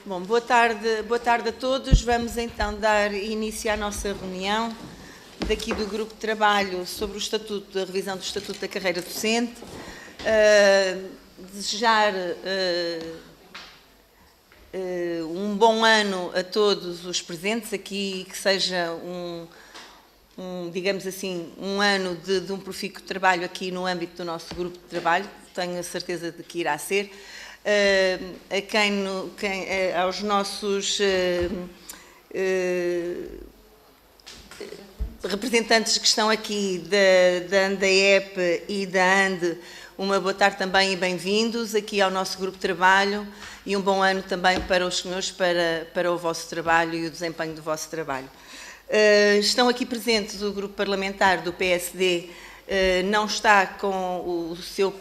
Bom, boa tarde a todos. Vamos então dar início à nossa reunião daqui do Grupo de Trabalho sobre o Estatuto, a revisão do Estatuto da Carreira Docente. Desejar um bom ano a todos os presentes aqui, que seja digamos assim, um ano de um profícuo trabalho aqui no âmbito do nosso grupo de trabalho, tenho a certeza de que irá ser. Aos nossos representantes que estão aqui da ANDAEP e da ANDE, uma boa tarde também e bem-vindos aqui ao nosso grupo de trabalho e um bom ano também para os senhores, para o vosso trabalho e o desempenho do vosso trabalho. Estão aqui presentes o grupo parlamentar do PSD, não está com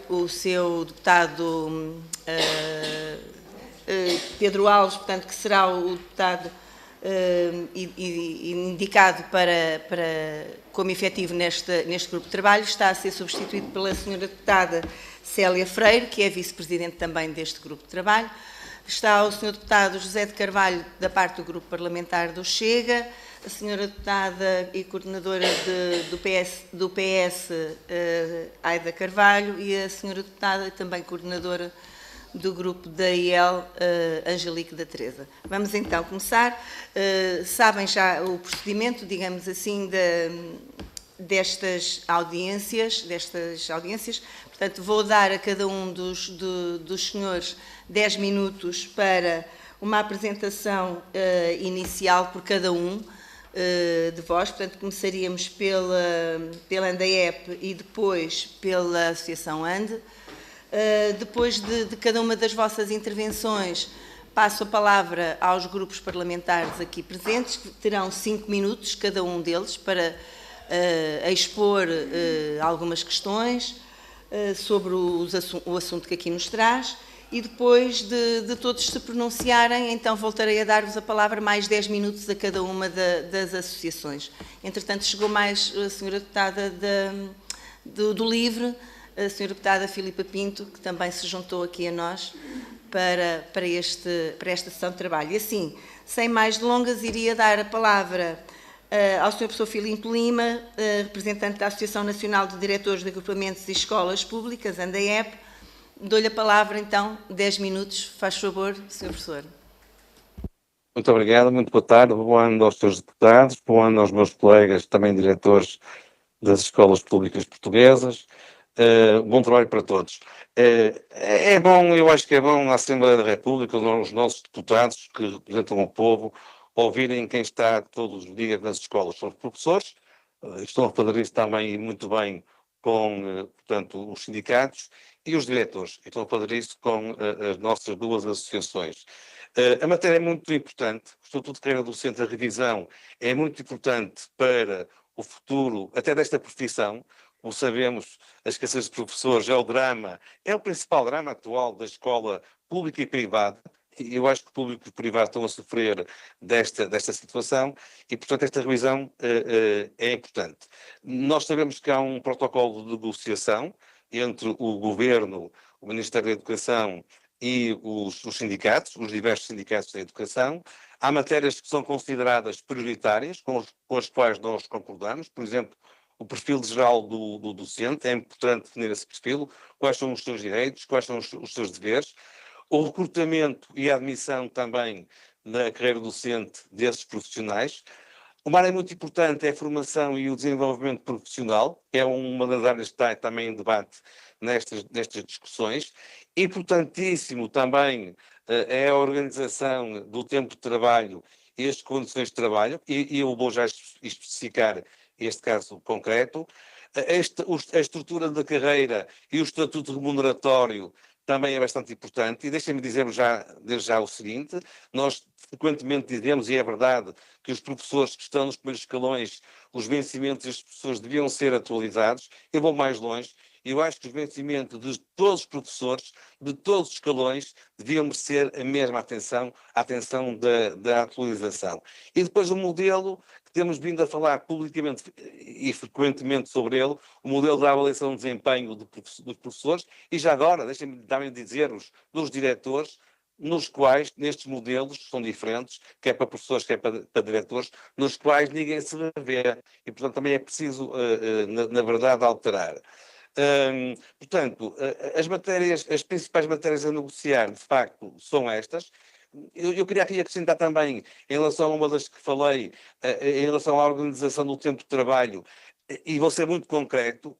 o seu deputado Pedro Alves, portanto, que será o deputado indicado como efetivo neste grupo de trabalho. Está a ser substituído pela senhora deputada Célia Freire, que é vice-presidente também deste grupo de trabalho. Está o senhor deputado José de Carvalho, da parte do grupo parlamentar do Chega, a senhora deputada e coordenadora do PS, Aida Carvalho, e a senhora deputada, também coordenadora do grupo da IEL, Angelique da Teresa. Vamos então começar. Sabem já o procedimento, digamos assim, destas audiências. Portanto, vou dar a cada um dos senhores 10 minutos para uma apresentação inicial por cada um de vós. Portanto, começaríamos pela ANDAEP e depois pela Associação ANDE. Depois de cada uma das vossas intervenções, passo a palavra aos grupos parlamentares aqui presentes, que terão 5 minutos, cada um deles, para expor algumas questões sobre o assunto que aqui nos traz, e depois de todos se pronunciarem, então voltarei a dar-vos a palavra mais 10 minutos a cada uma das associações. Entretanto, chegou mais a senhora deputada do LIVRE, a senhora deputada Filipa Pinto, que também se juntou aqui a nós para esta sessão de trabalho. E assim, sem mais delongas, iria dar a palavra ao Sr. Professor Filipe Lima, representante da Associação Nacional de Diretores de Agrupamentos e Escolas Públicas, ANDAEP. Dou-lhe a palavra, então, 10 minutos. Faz favor, Sr. Professor. Muito obrigado, muito boa tarde. Bom ano aos seus deputados, bom ano aos meus colegas, também diretores das escolas públicas portuguesas. Bom trabalho para todos. É bom, eu acho que é bom na Assembleia da República, os nossos deputados que representam o povo, ouvirem quem está todos os dias nas escolas. São os professores, estão a fazer isso também muito bem com, portanto, os sindicatos e os diretores. Estão a fazer isso com as nossas duas associações. A matéria é muito importante, o Estatuto de Carreira Docente, a revisão, é muito importante para o futuro, até desta profissão. Como sabemos, a escassez de professores é o principal drama atual da escola pública e privada. E eu acho que o público e o privado estão a sofrer desta situação e, portanto, esta revisão é importante. Nós sabemos que há um protocolo de negociação entre o Governo, o Ministério da Educação e os sindicatos, os diversos sindicatos da educação. Há matérias que são consideradas prioritárias, com as quais nós concordamos, por exemplo, o perfil geral do docente, é importante definir esse perfil, quais são os seus direitos, quais são os seus deveres, o recrutamento e a admissão também na carreira docente desses profissionais. Uma área muito importante é a formação e o desenvolvimento profissional, que é uma das áreas que está também em debate nestas discussões. Importantíssimo também é a organização do tempo de trabalho e as condições de trabalho, e eu vou já especificar este caso concreto. A estrutura da carreira e o estatuto remuneratório também é bastante importante, e deixem-me dizer-vos desde já o seguinte: nós frequentemente dizemos, e é verdade, que os professores que estão nos primeiros escalões, os vencimentos destes professores deviam ser atualizados. Eu vou mais longe, eu acho que os vencimentos de todos os professores, de todos os escalões, deviam merecer a mesma atenção, a atenção da atualização. E depois o modelo, que temos vindo a falar publicamente e frequentemente sobre ele, o modelo da avaliação de desempenho dos professores, e já agora, deixem-me também dizer-vos, dos diretores, nos quais, nestes modelos, que são diferentes, quer para professores, quer para diretores, nos quais ninguém se revê. E, portanto, também é preciso, na verdade, alterar. Portanto, as principais matérias a negociar, de facto, são estas. Eu queria aqui acrescentar também, em relação a uma das que falei, em relação à organização do tempo de trabalho, e vou ser muito concreto,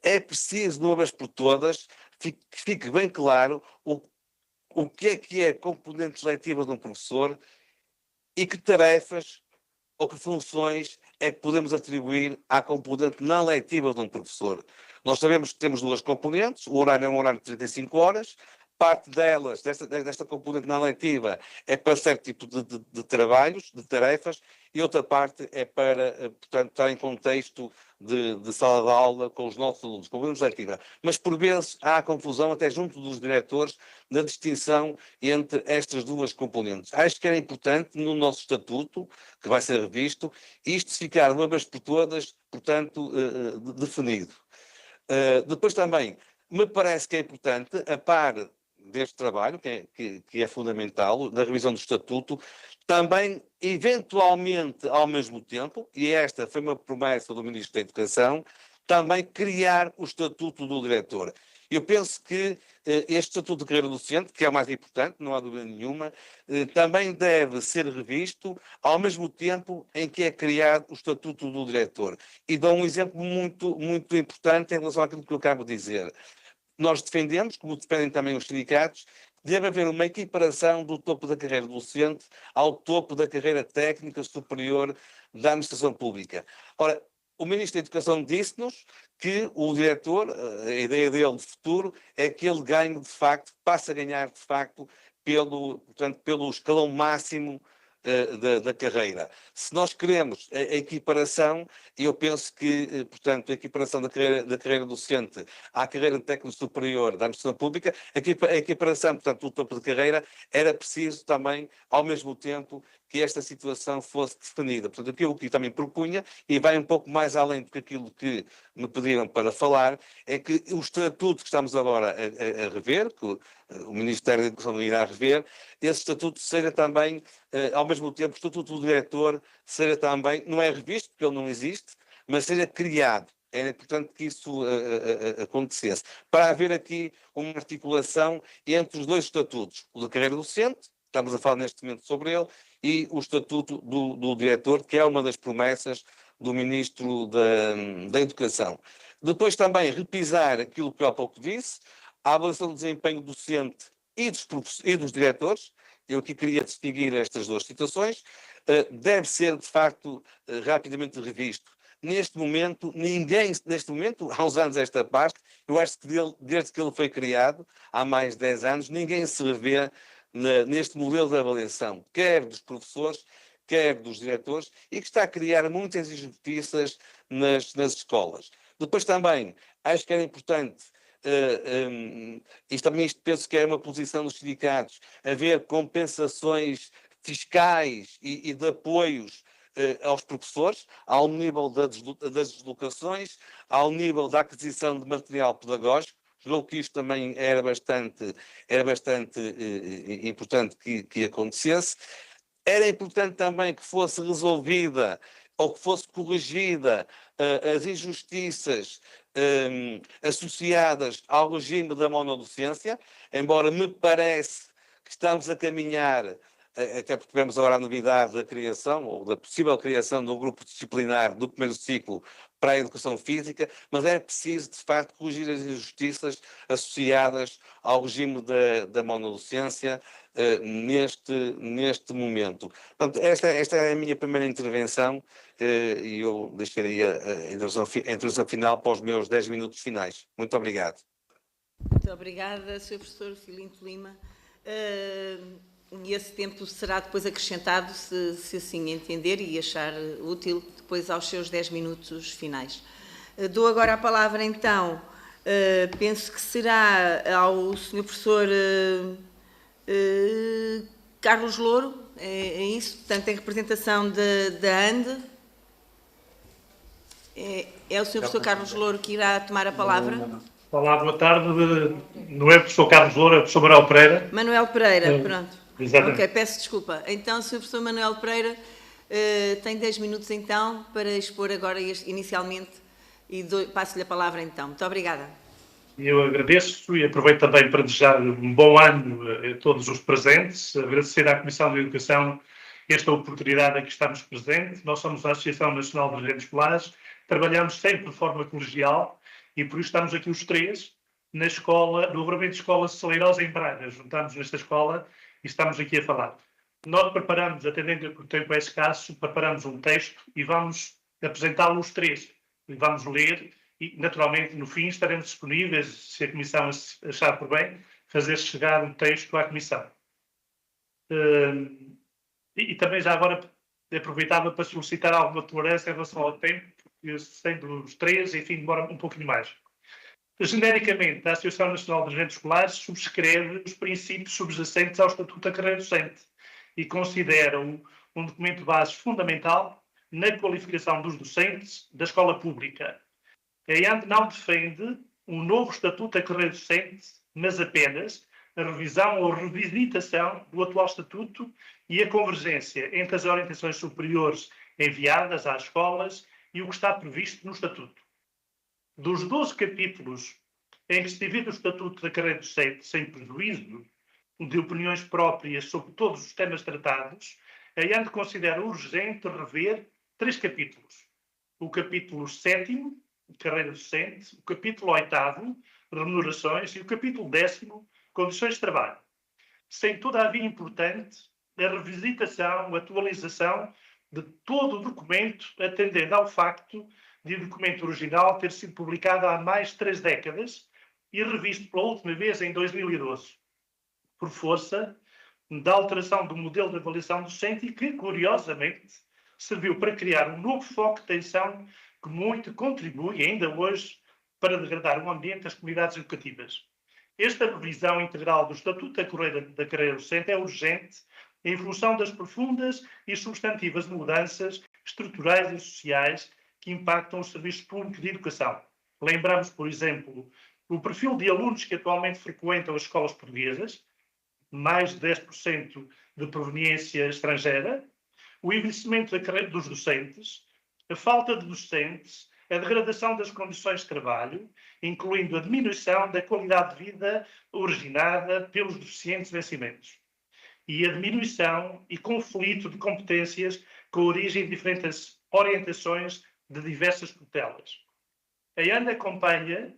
é preciso, de uma vez por todas, que fique bem claro o que é componente seletiva de um professor e que tarefas ou que funções é que podemos atribuir à componente não letiva de um professor. Nós sabemos que temos duas componentes, o horário é um horário de 35 horas, parte delas, desta componente não letiva, é para certo tipo de trabalhos, de tarefas, e outra parte é para, portanto, estar em contexto de sala de aula com os nossos alunos, componente letiva. Mas, por vezes, há confusão, até junto dos diretores, na distinção entre estas duas componentes. Acho que era importante, no nosso estatuto, que vai ser revisto, isto ficar, uma vez por todas, portanto, definido. Depois também, me parece que é importante, a par deste trabalho, que é fundamental, da revisão do Estatuto, também, eventualmente, ao mesmo tempo, e esta foi uma promessa do Ministro da Educação, também criar o Estatuto do Diretor. Eu penso que este Estatuto de Carreira Docente, que é o mais importante, não há dúvida nenhuma, também deve ser revisto ao mesmo tempo em que é criado o Estatuto do Diretor. E dou um exemplo muito, muito importante em relação àquilo que eu acabo de dizer. Nós defendemos, como defendem também os sindicatos, deve haver uma equiparação do topo da carreira docente ao topo da carreira técnica superior da administração pública. Ora, o Ministro da Educação disse-nos que o diretor, a ideia dele de futuro, é que ele ganhe, de facto, passe a ganhar, de facto, portanto, pelo escalão máximo da carreira. Se nós queremos a equiparação, eu penso que, portanto, a equiparação da carreira docente à carreira técnico superior da administração pública, a equiparação, portanto, do topo de carreira, era preciso também, ao mesmo tempo, que esta situação fosse definida. Portanto, aquilo que eu também propunha, e vai um pouco mais além do que aquilo que me pediram para falar, é que o estatuto que estamos agora a rever, que o Ministério da Educação irá rever, esse estatuto seja também, ao mesmo tempo, o estatuto do diretor seja também, não é revisto, porque ele não existe, mas seja criado. Era importante que isso acontecesse, para haver aqui uma articulação entre os dois estatutos, o da carreira docente, estamos a falar neste momento sobre ele, e o estatuto do diretor, que é uma das promessas do Ministro da Educação. Depois também repisar aquilo que eu há pouco disse, a avaliação do desempenho docente e dos diretores. Eu aqui queria distinguir estas duas situações, deve ser, de facto, rapidamente revisto. Neste momento, há uns anos esta parte, eu acho que desde que ele foi criado, há mais de 10 anos, ninguém se revê neste modelo de avaliação, quer dos professores, quer dos diretores, e que está a criar muitas injustiças nas escolas. Depois também, acho que era importante, isto penso que é uma posição dos sindicatos, haver compensações fiscais e de apoios aos professores, ao nível das deslocações, ao nível da aquisição de material pedagógico. Julgo que isto também era bastante importante que acontecesse. Era importante também que fosse resolvida ou que fosse corrigida as injustiças associadas ao regime da monodocência, embora me parece que estamos a caminhar, até porque tivemos agora a novidade da criação, ou da possível criação de um grupo disciplinar do primeiro ciclo para a educação física, mas é preciso, de facto, corrigir as injustiças associadas ao regime da monodocência neste momento. Portanto, esta é a minha primeira intervenção e eu deixaria a introdução final para os meus 10 minutos finais. Muito obrigado. Muito obrigada, Sr. Professor Filinto Lima. E esse tempo será depois acrescentado, se assim entender e achar útil, depois aos seus 10 minutos finais. Dou agora a palavra, então, penso que será ao Sr. Professor Carlos Louro, é isso? Portanto, em representação da ANDE. É o Sr. Professor Carlos Louro que irá tomar a palavra? Olá, boa tarde. Não é o professor Carlos Loura, é o professor Manuel Pereira. Manuel Pereira, pronto. Exatamente. Ok, peço desculpa. Então, se o professor Manuel Pereira tem 10 minutos então para expor agora inicialmente e passo-lhe a palavra então. Muito obrigada. Eu agradeço e aproveito também para desejar um bom ano a todos os presentes, agradecer à Comissão de Educação esta oportunidade a que estamos presentes. Nós somos a Associação Nacional de Dirigentes Escolares, trabalhamos sempre de forma colegial e por isso estamos aqui os três na escola, no agrupamento de escola Celeirosa em Braga. Juntamos nesta escola e estamos aqui a falar. Nós preparamos, atendendo que o tempo é escasso, preparamos um texto e vamos apresentá-lo os três. E vamos ler e, naturalmente, no fim estaremos disponíveis, se a Comissão achar por bem, fazer chegar um texto à Comissão. E também já agora aproveitava para solicitar alguma tolerância em relação ao tempo, porque sendo os três, enfim, demora um pouquinho mais. Genericamente, a Associação Nacional de Dirigentes Escolares subscreve os princípios subjacentes ao Estatuto da Carreira Docente e considera-o um documento base fundamental na qualificação dos docentes da escola pública. A EAND não defende um novo Estatuto da Carreira Docente, mas apenas a revisão ou revisitação do atual Estatuto e a convergência entre as orientações superiores enviadas às escolas e o que está previsto no Estatuto. Dos 12 capítulos em que se divide o Estatuto da Carreira Docente, sem prejuízo de opiniões próprias sobre todos os temas tratados, a EAND considera urgente rever 3 capítulos. O capítulo 7º, Carreira Docente, o capítulo 8º, Remunerações, e o capítulo 10º, Condições de Trabalho. Sem todavia importante a revisitação, a atualização de todo o documento, atendendo ao facto de o documento original ter sido publicado há mais de 3 décadas e revisto pela última vez em 2012, por força da alteração do modelo de avaliação docente e que, curiosamente, serviu para criar um novo foco de tensão que muito contribui, ainda hoje, para degradar o ambiente das comunidades educativas. Esta revisão integral do Estatuto da Carreira Docente é urgente em função das profundas e substantivas mudanças estruturais e sociais que impactam os serviços públicos de educação. Lembramos, por exemplo, o perfil de alunos que atualmente frequentam as escolas portuguesas, mais de 10% de proveniência estrangeira, o envelhecimento da carreira dos docentes, a falta de docentes, a degradação das condições de trabalho, incluindo a diminuição da qualidade de vida originada pelos deficientes vencimentos, e a diminuição e conflito de competências com origem em diferentes orientações de diversas tutelas. A EAND acompanha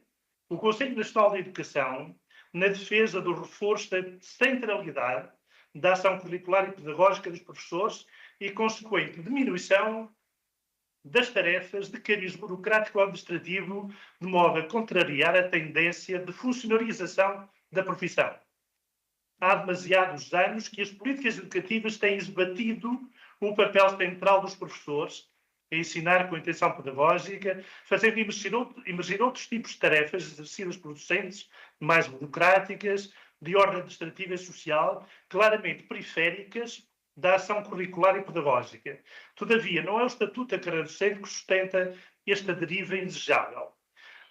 o Conselho Nacional de Educação na defesa do reforço da centralidade da ação curricular e pedagógica dos professores e consequente diminuição das tarefas de cariz burocrático administrativo, de modo a contrariar a tendência de funcionarização da profissão. Há demasiados anos que as políticas educativas têm esbatido o papel central dos professores a ensinar com intenção pedagógica, fazendo emergir outros tipos de tarefas exercidas por docentes mais burocráticas, de ordem administrativa e social, claramente periféricas da ação curricular e pedagógica. Todavia, não é o Estatuto da Carreira Docente que sustenta esta deriva indesejável.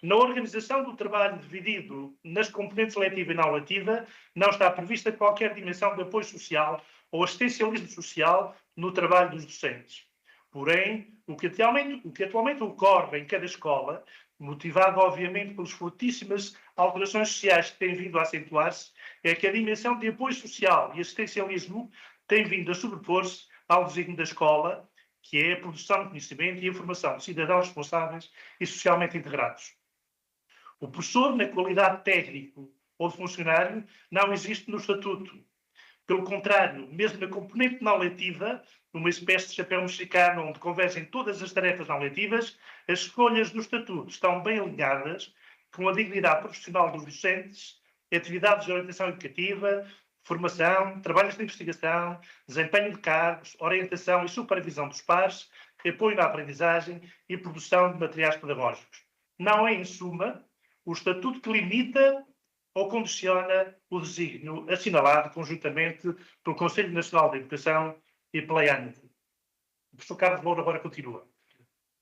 Na organização do trabalho dividido nas componentes letiva e não letiva, não está prevista qualquer dimensão de apoio social ou assistencialismo social no trabalho dos docentes. Porém, o que atualmente ocorre em cada escola, motivado obviamente pelas fortíssimas alterações sociais que têm vindo a acentuar-se, é que a dimensão de apoio social e assistencialismo tem vindo a sobrepor-se ao desígnio da escola, que é a produção de conhecimento e a formação de cidadãos responsáveis e socialmente integrados. O professor, na qualidade de técnico ou de funcionário, não existe no Estatuto. Pelo contrário, mesmo na componente não letiva, numa espécie de chapéu mexicano onde convergem todas as tarefas não letivas, as escolhas do Estatuto estão bem alinhadas com a dignidade profissional dos docentes, atividades de orientação educativa, formação, trabalhos de investigação, desempenho de cargos, orientação e supervisão dos pares, apoio na aprendizagem e produção de materiais pedagógicos. Não é, em suma, o Estatuto que limita ou condiciona o desígnio assinalado conjuntamente pelo Conselho Nacional de Educação e pela EAND. O professor Carlos Loura agora continua.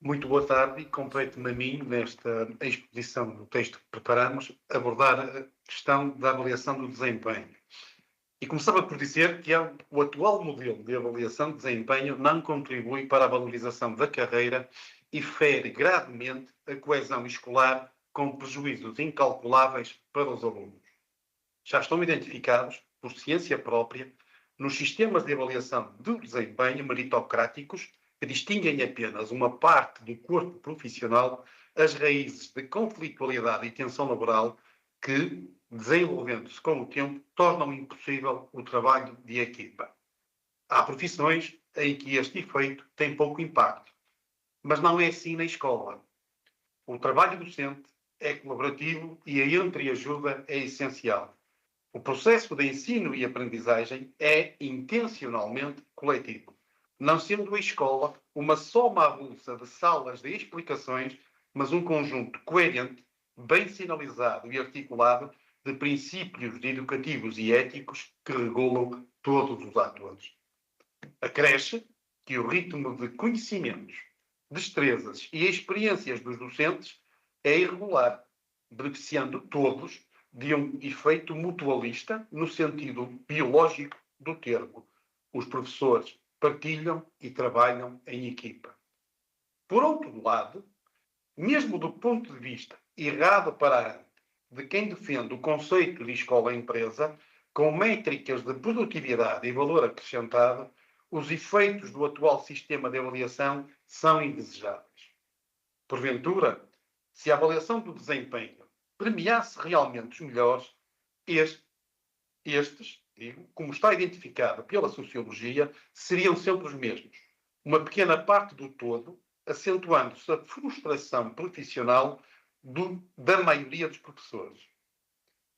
Muito boa tarde e compete-me a mim, nesta exposição do texto que preparamos, abordar a questão da avaliação do desempenho. E começava por dizer que o atual modelo de avaliação de desempenho não contribui para a valorização da carreira e fere gravemente a coesão escolar, com prejuízos incalculáveis para os alunos. Já estão identificados, por ciência própria, nos sistemas de avaliação do desempenho meritocráticos, que distinguem apenas uma parte do corpo profissional, as raízes de conflitualidade e tensão laboral que, desenvolvendo-se com o tempo, tornam impossível o trabalho de equipa. Há profissões em que este efeito tem pouco impacto, mas não é assim na escola. O trabalho docente é colaborativo e a entreajuda é essencial. O processo de ensino e aprendizagem é intencionalmente coletivo, não sendo a escola uma soma avulsa de salas de explicações, mas um conjunto coerente, bem sinalizado e articulado de princípios educativos e éticos que regulam todos os atores. Acresce que o ritmo de conhecimentos, destrezas e experiências dos docentes é irregular, beneficiando todos de um efeito mutualista no sentido biológico do termo. Os professores partilham e trabalham em equipa. Por outro lado, mesmo do ponto de vista errado para de quem defende o conceito de escola-empresa, com métricas de produtividade e valor acrescentado, os efeitos do atual sistema de avaliação são indesejáveis. Porventura, se a avaliação do desempenho premiasse realmente os melhores, estes, como está identificado pela sociologia, seriam sempre os mesmos. Uma pequena parte do todo, acentuando-se a frustração profissional da maioria dos professores.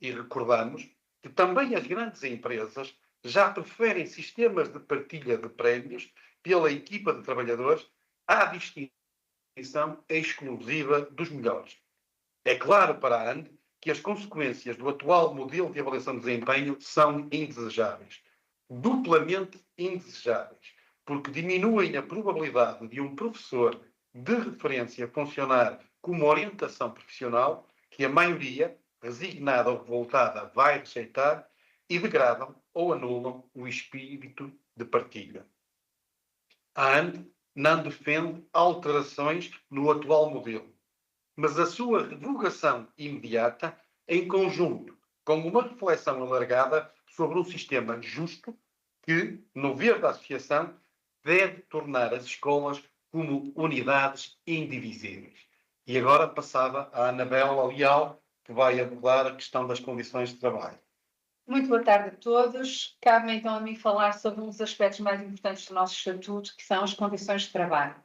E recordamos que também as grandes empresas já preferem sistemas de partilha de prémios pela equipa de trabalhadores à distinção exclusiva dos melhores. É claro para a AND que as consequências do atual modelo de avaliação de desempenho são indesejáveis. Duplamente indesejáveis, porque diminuem a probabilidade de um professor de referência funcionar como orientação profissional, que a maioria, resignada ou revoltada, vai rejeitar, e degradam ou anulam o espírito de partilha. A AND não defende alterações no atual modelo, mas a sua revogação imediata, em conjunto com uma reflexão alargada sobre um sistema justo que, no ver da associação, deve tornar as escolas como unidades indivisíveis. E agora passava a Anabela Leal, que vai abordar a questão das condições de trabalho. Muito boa tarde a todos. Cabe-me então a mim falar sobre um dos aspectos mais importantes do nosso estatuto, que são as condições de trabalho.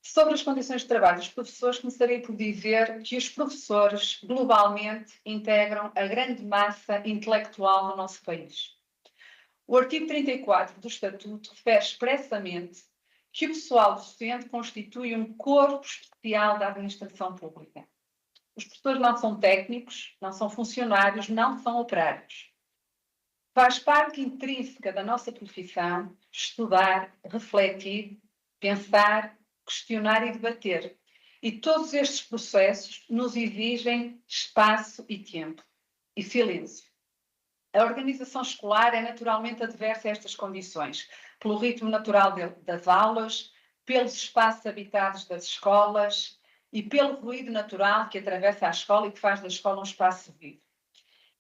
Sobre as condições de trabalho dos professores, começarei por dizer que os professores, globalmente, integram a grande massa intelectual do nosso país. O artigo 34 do Estatuto refere expressamente que o pessoal docente constitui um corpo especial da administração pública. Os professores não são técnicos, não são funcionários, não são operários. Faz parte intrínseca da nossa profissão estudar, refletir, pensar, questionar e debater. E todos estes processos nos exigem espaço e tempo. E silêncio. A organização escolar é naturalmente adversa a estas condições, pelo ritmo natural das aulas, pelos espaços habitados das escolas e pelo ruído natural que atravessa a escola e que faz da escola um espaço vivo.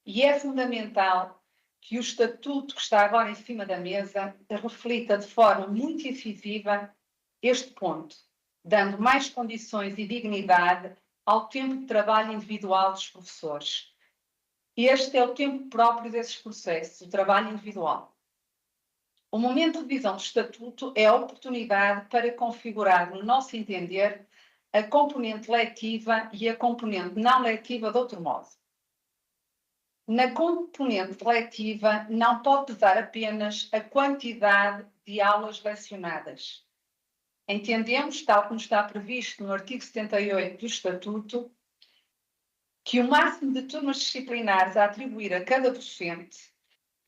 E é fundamental que o estatuto que está agora em cima da mesa reflita de forma muito incisiva este ponto, dando mais condições e dignidade ao tempo de trabalho individual dos professores. Este é o tempo próprio desses processos, o trabalho individual. O momento de revisão do estatuto é a oportunidade para configurar, no nosso entender, a componente letiva e a componente não letiva de outro modo. Na componente letiva não pode pesar apenas a quantidade de aulas lecionadas. Entendemos, tal como está previsto no artigo 78 do Estatuto, que o máximo de turmas disciplinares a atribuir a cada docente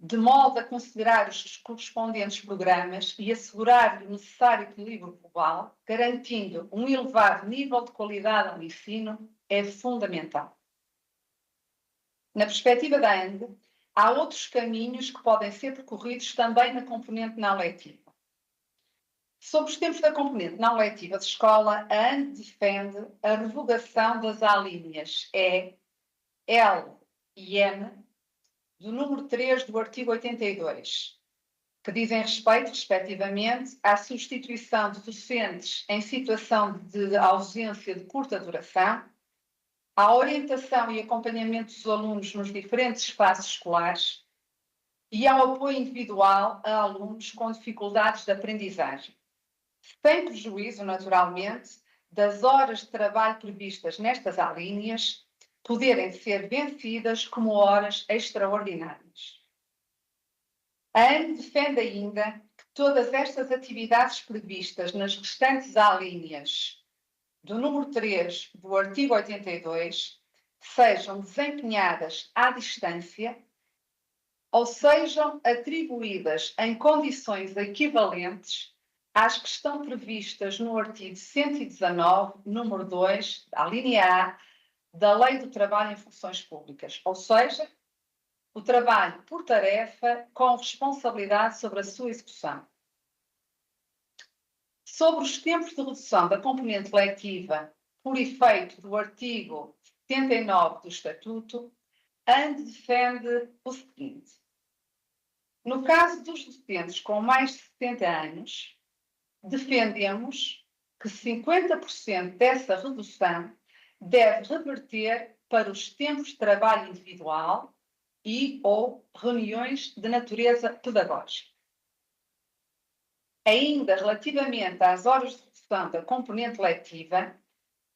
de modo a considerar os correspondentes programas e assegurar o necessário equilíbrio global, garantindo um elevado nível de qualidade ao ensino, é fundamental. Na perspectiva da ANDE, há outros caminhos que podem ser percorridos também na componente não letiva. Sobre os tempos da componente não letiva de escola, a ANDE defende a revogação das alíneas E, L e M do número 3 do artigo 82, que dizem respeito, respectivamente, à substituição de docentes em situação de ausência de curta duração, à orientação e acompanhamento dos alunos nos diferentes espaços escolares e ao apoio individual a alunos com dificuldades de aprendizagem, sem prejuízo, naturalmente, das horas de trabalho previstas nestas alíneas poderem ser vencidas como horas extraordinárias. A ANE defende ainda que todas estas atividades previstas nas restantes alíneas do número 3 do artigo 82 sejam desempenhadas à distância ou sejam atribuídas em condições equivalentes às que estão previstas no artigo 119, número 2, da linha A, da Lei do Trabalho em Funções Públicas, ou seja, o trabalho por tarefa com responsabilidade sobre a sua execução. Sobre os tempos de redução da componente letiva por efeito do artigo 79 do Estatuto, a ANDE defende o seguinte. No caso dos docentes com mais de 70 anos, defendemos que 50% dessa redução deve reverter para os tempos de trabalho individual e ou reuniões de natureza pedagógica. Ainda relativamente às horas de redução da componente letiva,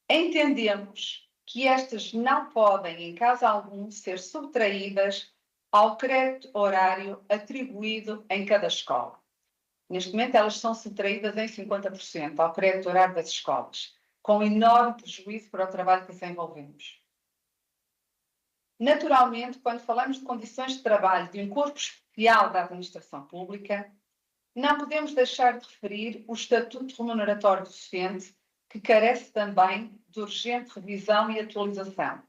entendemos que estas não podem, em caso algum, ser subtraídas ao crédito horário atribuído em cada escola. Neste momento, elas são subtraídas em 50% ao crédito horário das escolas, com enorme prejuízo para o trabalho que desenvolvemos. Naturalmente, quando falamos de condições de trabalho de um corpo especial da administração pública, não podemos deixar de referir o Estatuto Remuneratório do Docente, que carece também de urgente revisão e atualização.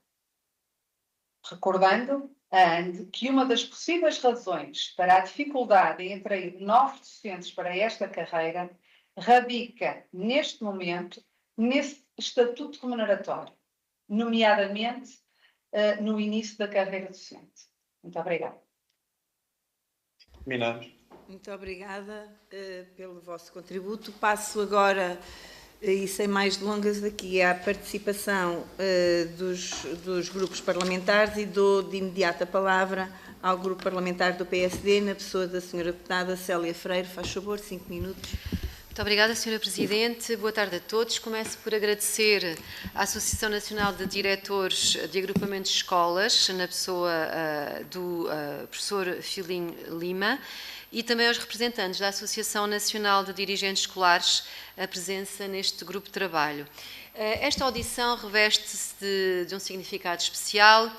Recordando a ANDE que uma das possíveis razões para a dificuldade em atrair novos docentes para esta carreira radica, neste momento, nesse Estatuto Remuneratório, nomeadamente no início da carreira docente. Muito obrigada. Terminamos. Muito obrigada pelo vosso contributo. Passo agora, e sem mais delongas, aqui à participação dos grupos parlamentares e dou de imediato a palavra ao grupo parlamentar do PSD, na pessoa da senhora deputada Célia Freire. Faz favor, 5 minutos. Muito obrigada, Sra. Presidente. Boa tarde a todos. Começo por agradecer à Associação Nacional de Diretores de Agrupamentos de Escolas, na pessoa do professor Filim Lima, e também aos representantes da Associação Nacional de Dirigentes Escolares, a presença neste grupo de trabalho. Esta audição reveste-se de um significado especial,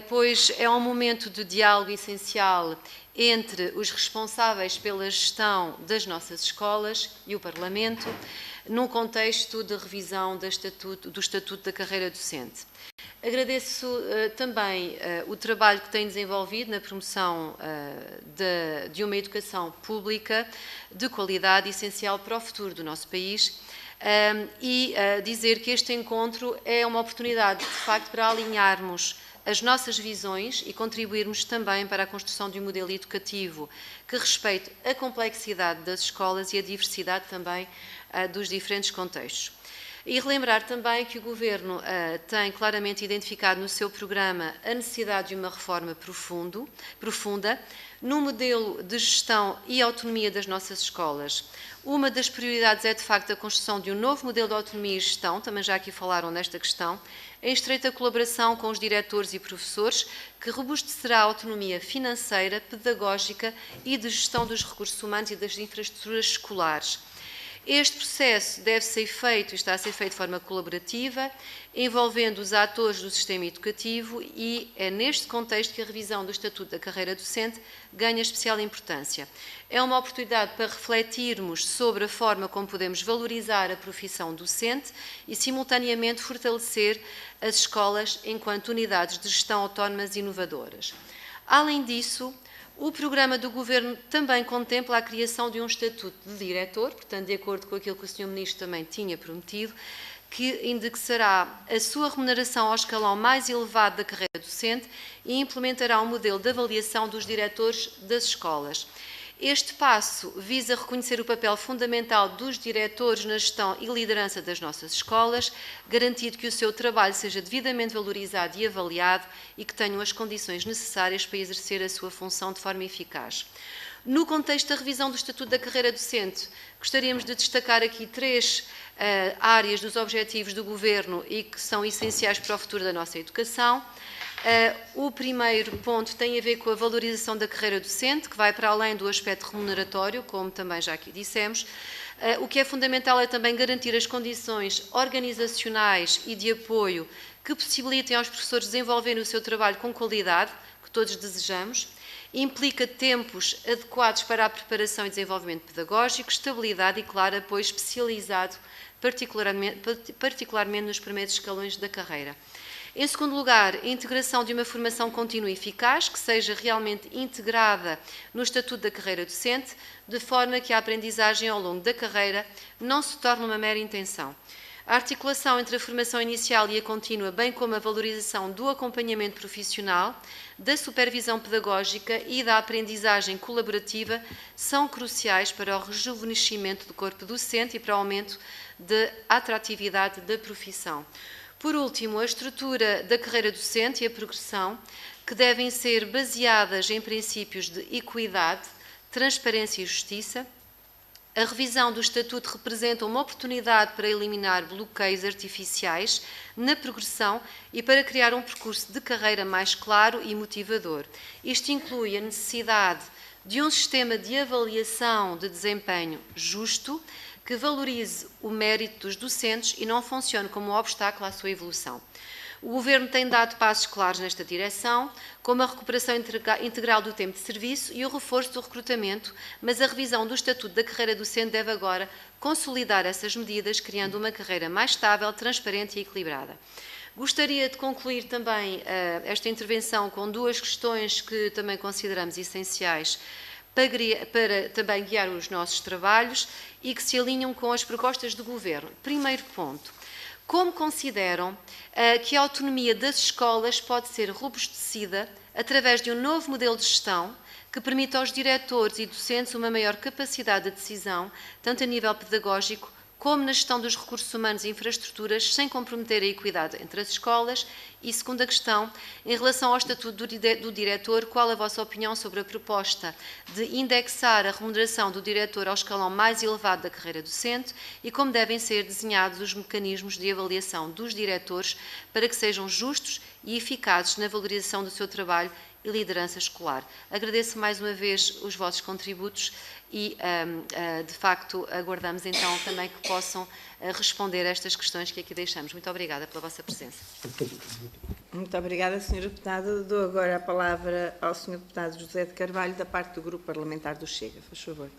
pois é um momento de diálogo essencial entre os responsáveis pela gestão das nossas escolas e o Parlamento, num contexto de revisão do Estatuto da Carreira Docente. Agradeço também o trabalho que tem desenvolvido na promoção de uma educação pública de qualidade essencial para o futuro do nosso país e dizer que este encontro é uma oportunidade, de facto, para alinharmos as nossas visões e contribuirmos também para a construção de um modelo educativo que respeite a complexidade das escolas e a diversidade também dos diferentes contextos. E relembrar também que o Governo tem claramente identificado no seu programa a necessidade de uma reforma profunda no modelo de gestão e autonomia das nossas escolas. Uma das prioridades é, de facto, a construção de um novo modelo de autonomia e gestão, também já aqui falaram nesta questão, em estreita colaboração com os diretores e professores, que robustecerá a autonomia financeira, pedagógica e de gestão dos recursos humanos e das infraestruturas escolares. Este processo deve ser feito e está a ser feito de forma colaborativa, envolvendo os atores do sistema educativo, e é neste contexto que a revisão do Estatuto da Carreira Docente ganha especial importância. É uma oportunidade para refletirmos sobre a forma como podemos valorizar a profissão docente e, simultaneamente, fortalecer as escolas enquanto unidades de gestão autónomas e inovadoras. Além disso, o programa do Governo também contempla a criação de um estatuto de diretor, portanto, de acordo com aquilo que o Sr. Ministro também tinha prometido, que indexará a sua remuneração ao escalão mais elevado da carreira docente e implementará um modelo de avaliação dos diretores das escolas. Este passo visa reconhecer o papel fundamental dos diretores na gestão e liderança das nossas escolas, garantindo que o seu trabalho seja devidamente valorizado e avaliado e que tenham as condições necessárias para exercer a sua função de forma eficaz. No contexto da revisão do Estatuto da Carreira Docente, gostaríamos de destacar aqui 3 áreas dos objetivos do Governo e que são essenciais para o futuro da nossa educação. O primeiro ponto tem a ver com a valorização da carreira docente, que vai para além do aspecto remuneratório, como também já aqui dissemos. O que é fundamental é também garantir as condições organizacionais e de apoio que possibilitem aos professores desenvolverem o seu trabalho com qualidade, que todos desejamos. Implica tempos adequados para a preparação e desenvolvimento pedagógico, estabilidade e, claro, apoio especializado, particularmente nos primeiros escalões da carreira. Em segundo lugar, a integração de uma formação contínua e eficaz, que seja realmente integrada no Estatuto da Carreira Docente, de forma que a aprendizagem ao longo da carreira não se torne uma mera intenção. A articulação entre a formação inicial e a contínua, bem como a valorização do acompanhamento profissional, da supervisão pedagógica e da aprendizagem colaborativa são cruciais para o rejuvenescimento do corpo docente e para o aumento da atratividade da profissão. Por último, a estrutura da carreira docente e a progressão, que devem ser baseadas em princípios de equidade, transparência e justiça. A revisão do Estatuto representa uma oportunidade para eliminar bloqueios artificiais na progressão e para criar um percurso de carreira mais claro e motivador. Isto inclui a necessidade de um sistema de avaliação de desempenho justo, que valorize o mérito dos docentes e não funcione como um obstáculo à sua evolução. O Governo tem dado passos claros nesta direção, como a recuperação integral do tempo de serviço e o reforço do recrutamento, mas a revisão do Estatuto da Carreira Docente deve agora consolidar essas medidas, criando uma carreira mais estável, transparente e equilibrada. Gostaria de concluir também esta intervenção com 2 questões que também consideramos essenciais para também guiar os nossos trabalhos e que se alinham com as propostas do Governo. Primeiro ponto. Como consideram que a autonomia das escolas pode ser robustecida através de um novo modelo de gestão que permita aos diretores e docentes uma maior capacidade de decisão, tanto a nível pedagógico como na gestão dos recursos humanos e infraestruturas, sem comprometer a equidade entre as escolas? E segunda questão, em relação ao estatuto do diretor, qual a vossa opinião sobre a proposta de indexar a remuneração do diretor ao escalão mais elevado da carreira docente e como devem ser desenhados os mecanismos de avaliação dos diretores para que sejam justos e eficazes na valorização do seu trabalho e liderança escolar? Agradeço mais uma vez os vossos contributos e, de facto, aguardamos então também que possam responder a estas questões que aqui deixamos. Muito obrigada pela vossa presença. Muito obrigada, Sr. Deputado. Dou agora a palavra ao Sr. Deputado José de Carvalho, da parte do Grupo Parlamentar do Chega. Faz favor.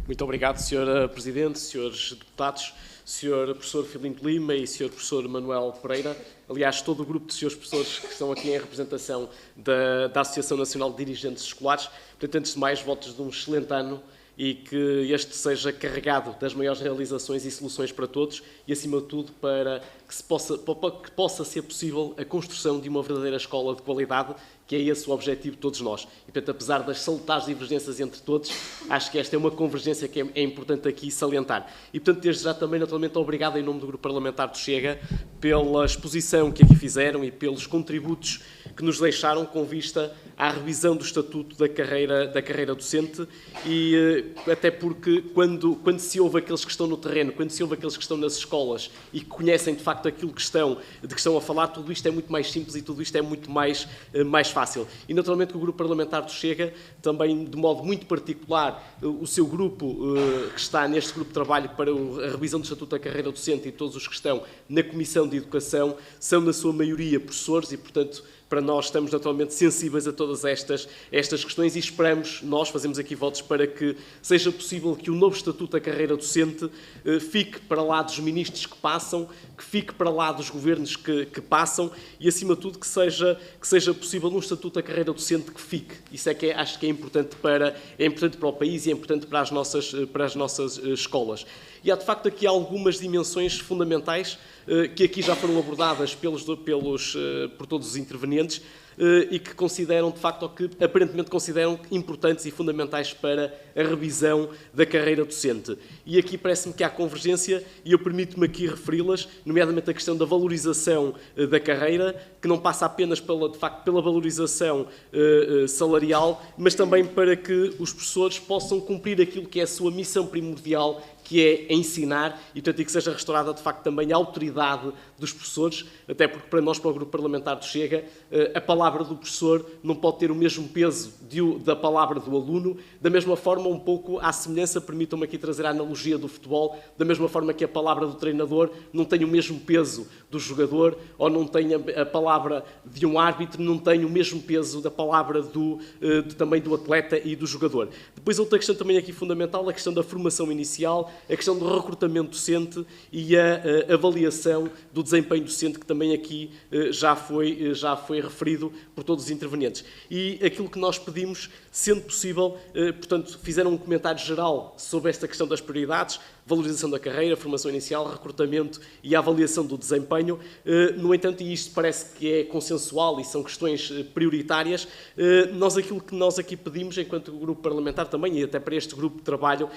Muito obrigado, Sra. Presidente, Srs. Deputados, Sr. Professor Filipe Lima e Sr. Professor Manuel Pereira. Aliás, todo o grupo de Srs. Professores que estão aqui em representação da Associação Nacional de Dirigentes Escolares. Portanto, antes de mais, votos de um excelente ano e que este seja carregado das maiores realizações e soluções para todos e, acima de tudo, para que possa ser possível a construção de uma verdadeira escola de qualidade, que é esse o objetivo de todos nós. E, portanto, apesar das salutares divergências entre todos, acho que esta é uma convergência que é importante aqui salientar. E, portanto, desde já também, naturalmente, obrigado em nome do Grupo Parlamentar do Chega pela exposição que aqui fizeram e pelos contributos que nos deixaram com vista à revisão do estatuto da carreira docente e até porque quando se ouve aqueles que estão no terreno, quando se ouve aqueles que estão nas escolas e que conhecem de facto aquilo de que estão a falar, tudo isto é muito mais simples e tudo isto é muito mais fácil. E naturalmente que o grupo parlamentar do Chega, também de modo muito particular, o seu grupo que está neste grupo de trabalho para a revisão do estatuto da carreira docente e todos os que estão na Comissão de Educação, são na sua maioria professores e, portanto, para nós estamos naturalmente sensíveis a todas estas questões e esperamos, nós fazemos aqui votos para que seja possível que o novo Estatuto da Carreira Docente fique para lá dos ministros que passam, que fique para lá dos governos que passam e, acima de tudo, que seja possível um Estatuto da Carreira Docente que fique. Isso é que acho que é importante para o país e é importante para as nossas escolas. E há, de facto, aqui algumas dimensões fundamentais que aqui já foram abordadas por todos os intervenientes e que consideram, de facto, ou que aparentemente consideram importantes e fundamentais para a revisão da carreira docente. E aqui parece-me que há convergência e eu permito-me aqui referi-las, nomeadamente a questão da valorização da carreira, que não passa apenas de facto, pela valorização salarial, mas também para que os professores possam cumprir aquilo que é a sua missão primordial, que é ensinar e, portanto, que seja restaurada, de facto, também a autoridade dos professores, até porque para nós, para o Grupo Parlamentar do Chega, a palavra do professor não pode ter o mesmo peso da palavra do aluno, da mesma forma, um pouco à semelhança, permitam-me aqui trazer a analogia do futebol, da mesma forma que a palavra do treinador não tem o mesmo peso do jogador, ou não tem a palavra de um árbitro, não tem o mesmo peso da palavra também do atleta e do jogador. Depois, outra questão também aqui fundamental, a questão da formação inicial, a questão do recrutamento docente e a avaliação do desempenho docente, que também aqui já foi referido por todos os intervenientes. E aquilo que nós pedimos, sendo possível, portanto, fizeram um comentário geral sobre esta questão das prioridades, valorização da carreira, formação inicial, recrutamento e a avaliação do desempenho. No entanto, e isto parece que é consensual e são questões prioritárias, aquilo que nós aqui pedimos, enquanto grupo parlamentar também, e até para este grupo de trabalho,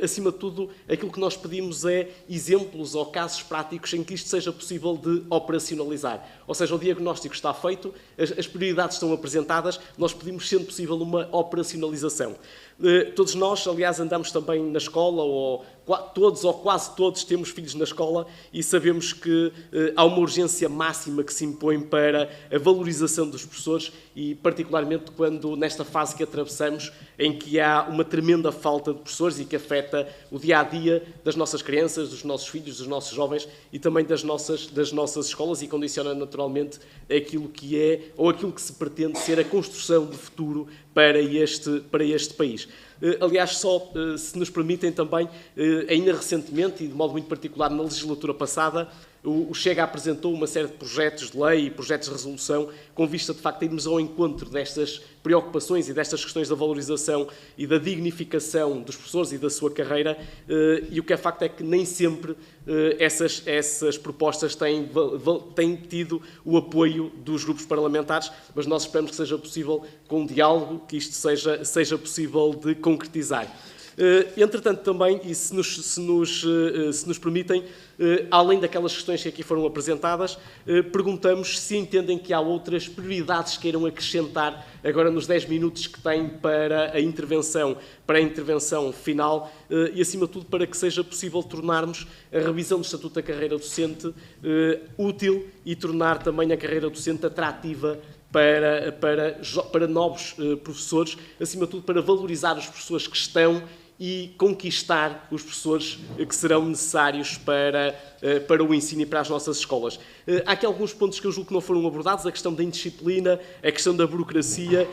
acima de tudo, aquilo que nós pedimos é exemplos ou casos práticos em que isto seja possível de operacionalizar. Ou seja, o diagnóstico está feito, as prioridades estão apresentadas, nós pedimos, sendo possível, uma operacionalização. Todos nós, aliás, andamos também na escola, ou todos ou quase todos temos filhos na escola e sabemos que há uma urgência máxima que se impõe para a valorização dos professores e, particularmente, quando nesta fase que atravessamos, em que há uma tremenda falta de professores e que afeta o dia-a-dia das nossas crianças, dos nossos filhos, dos nossos jovens e também das nossas escolas e condiciona naturalmente aquilo que é ou aquilo que se pretende ser a construção de futuro para este país. Aliás, só se nos permitem também, ainda recentemente e de modo muito particular na legislatura passada, o Chega apresentou uma série de projetos de lei e projetos de resolução com vista, de facto, a irmos ao encontro destas preocupações e destas questões da valorização e da dignificação dos professores e da sua carreira, e o que é facto é que nem sempre essas propostas têm tido o apoio dos grupos parlamentares, mas nós esperamos que seja possível, com diálogo, que isto seja possível de concretizar. Entretanto, também, e se nos permitem, além daquelas questões que aqui foram apresentadas, perguntamos se entendem que há outras prioridades que queiram acrescentar agora nos 10 minutos que têm para a intervenção final e, acima de tudo, para que seja possível tornarmos a revisão do Estatuto da Carreira Docente útil e tornar também a carreira docente atrativa para novos professores, acima de tudo para valorizar os professores que estão e conquistar os professores que serão necessários para o ensino e para as nossas escolas. Há aqui alguns pontos que eu julgo que não foram abordados, a questão da indisciplina, a questão da burocracia,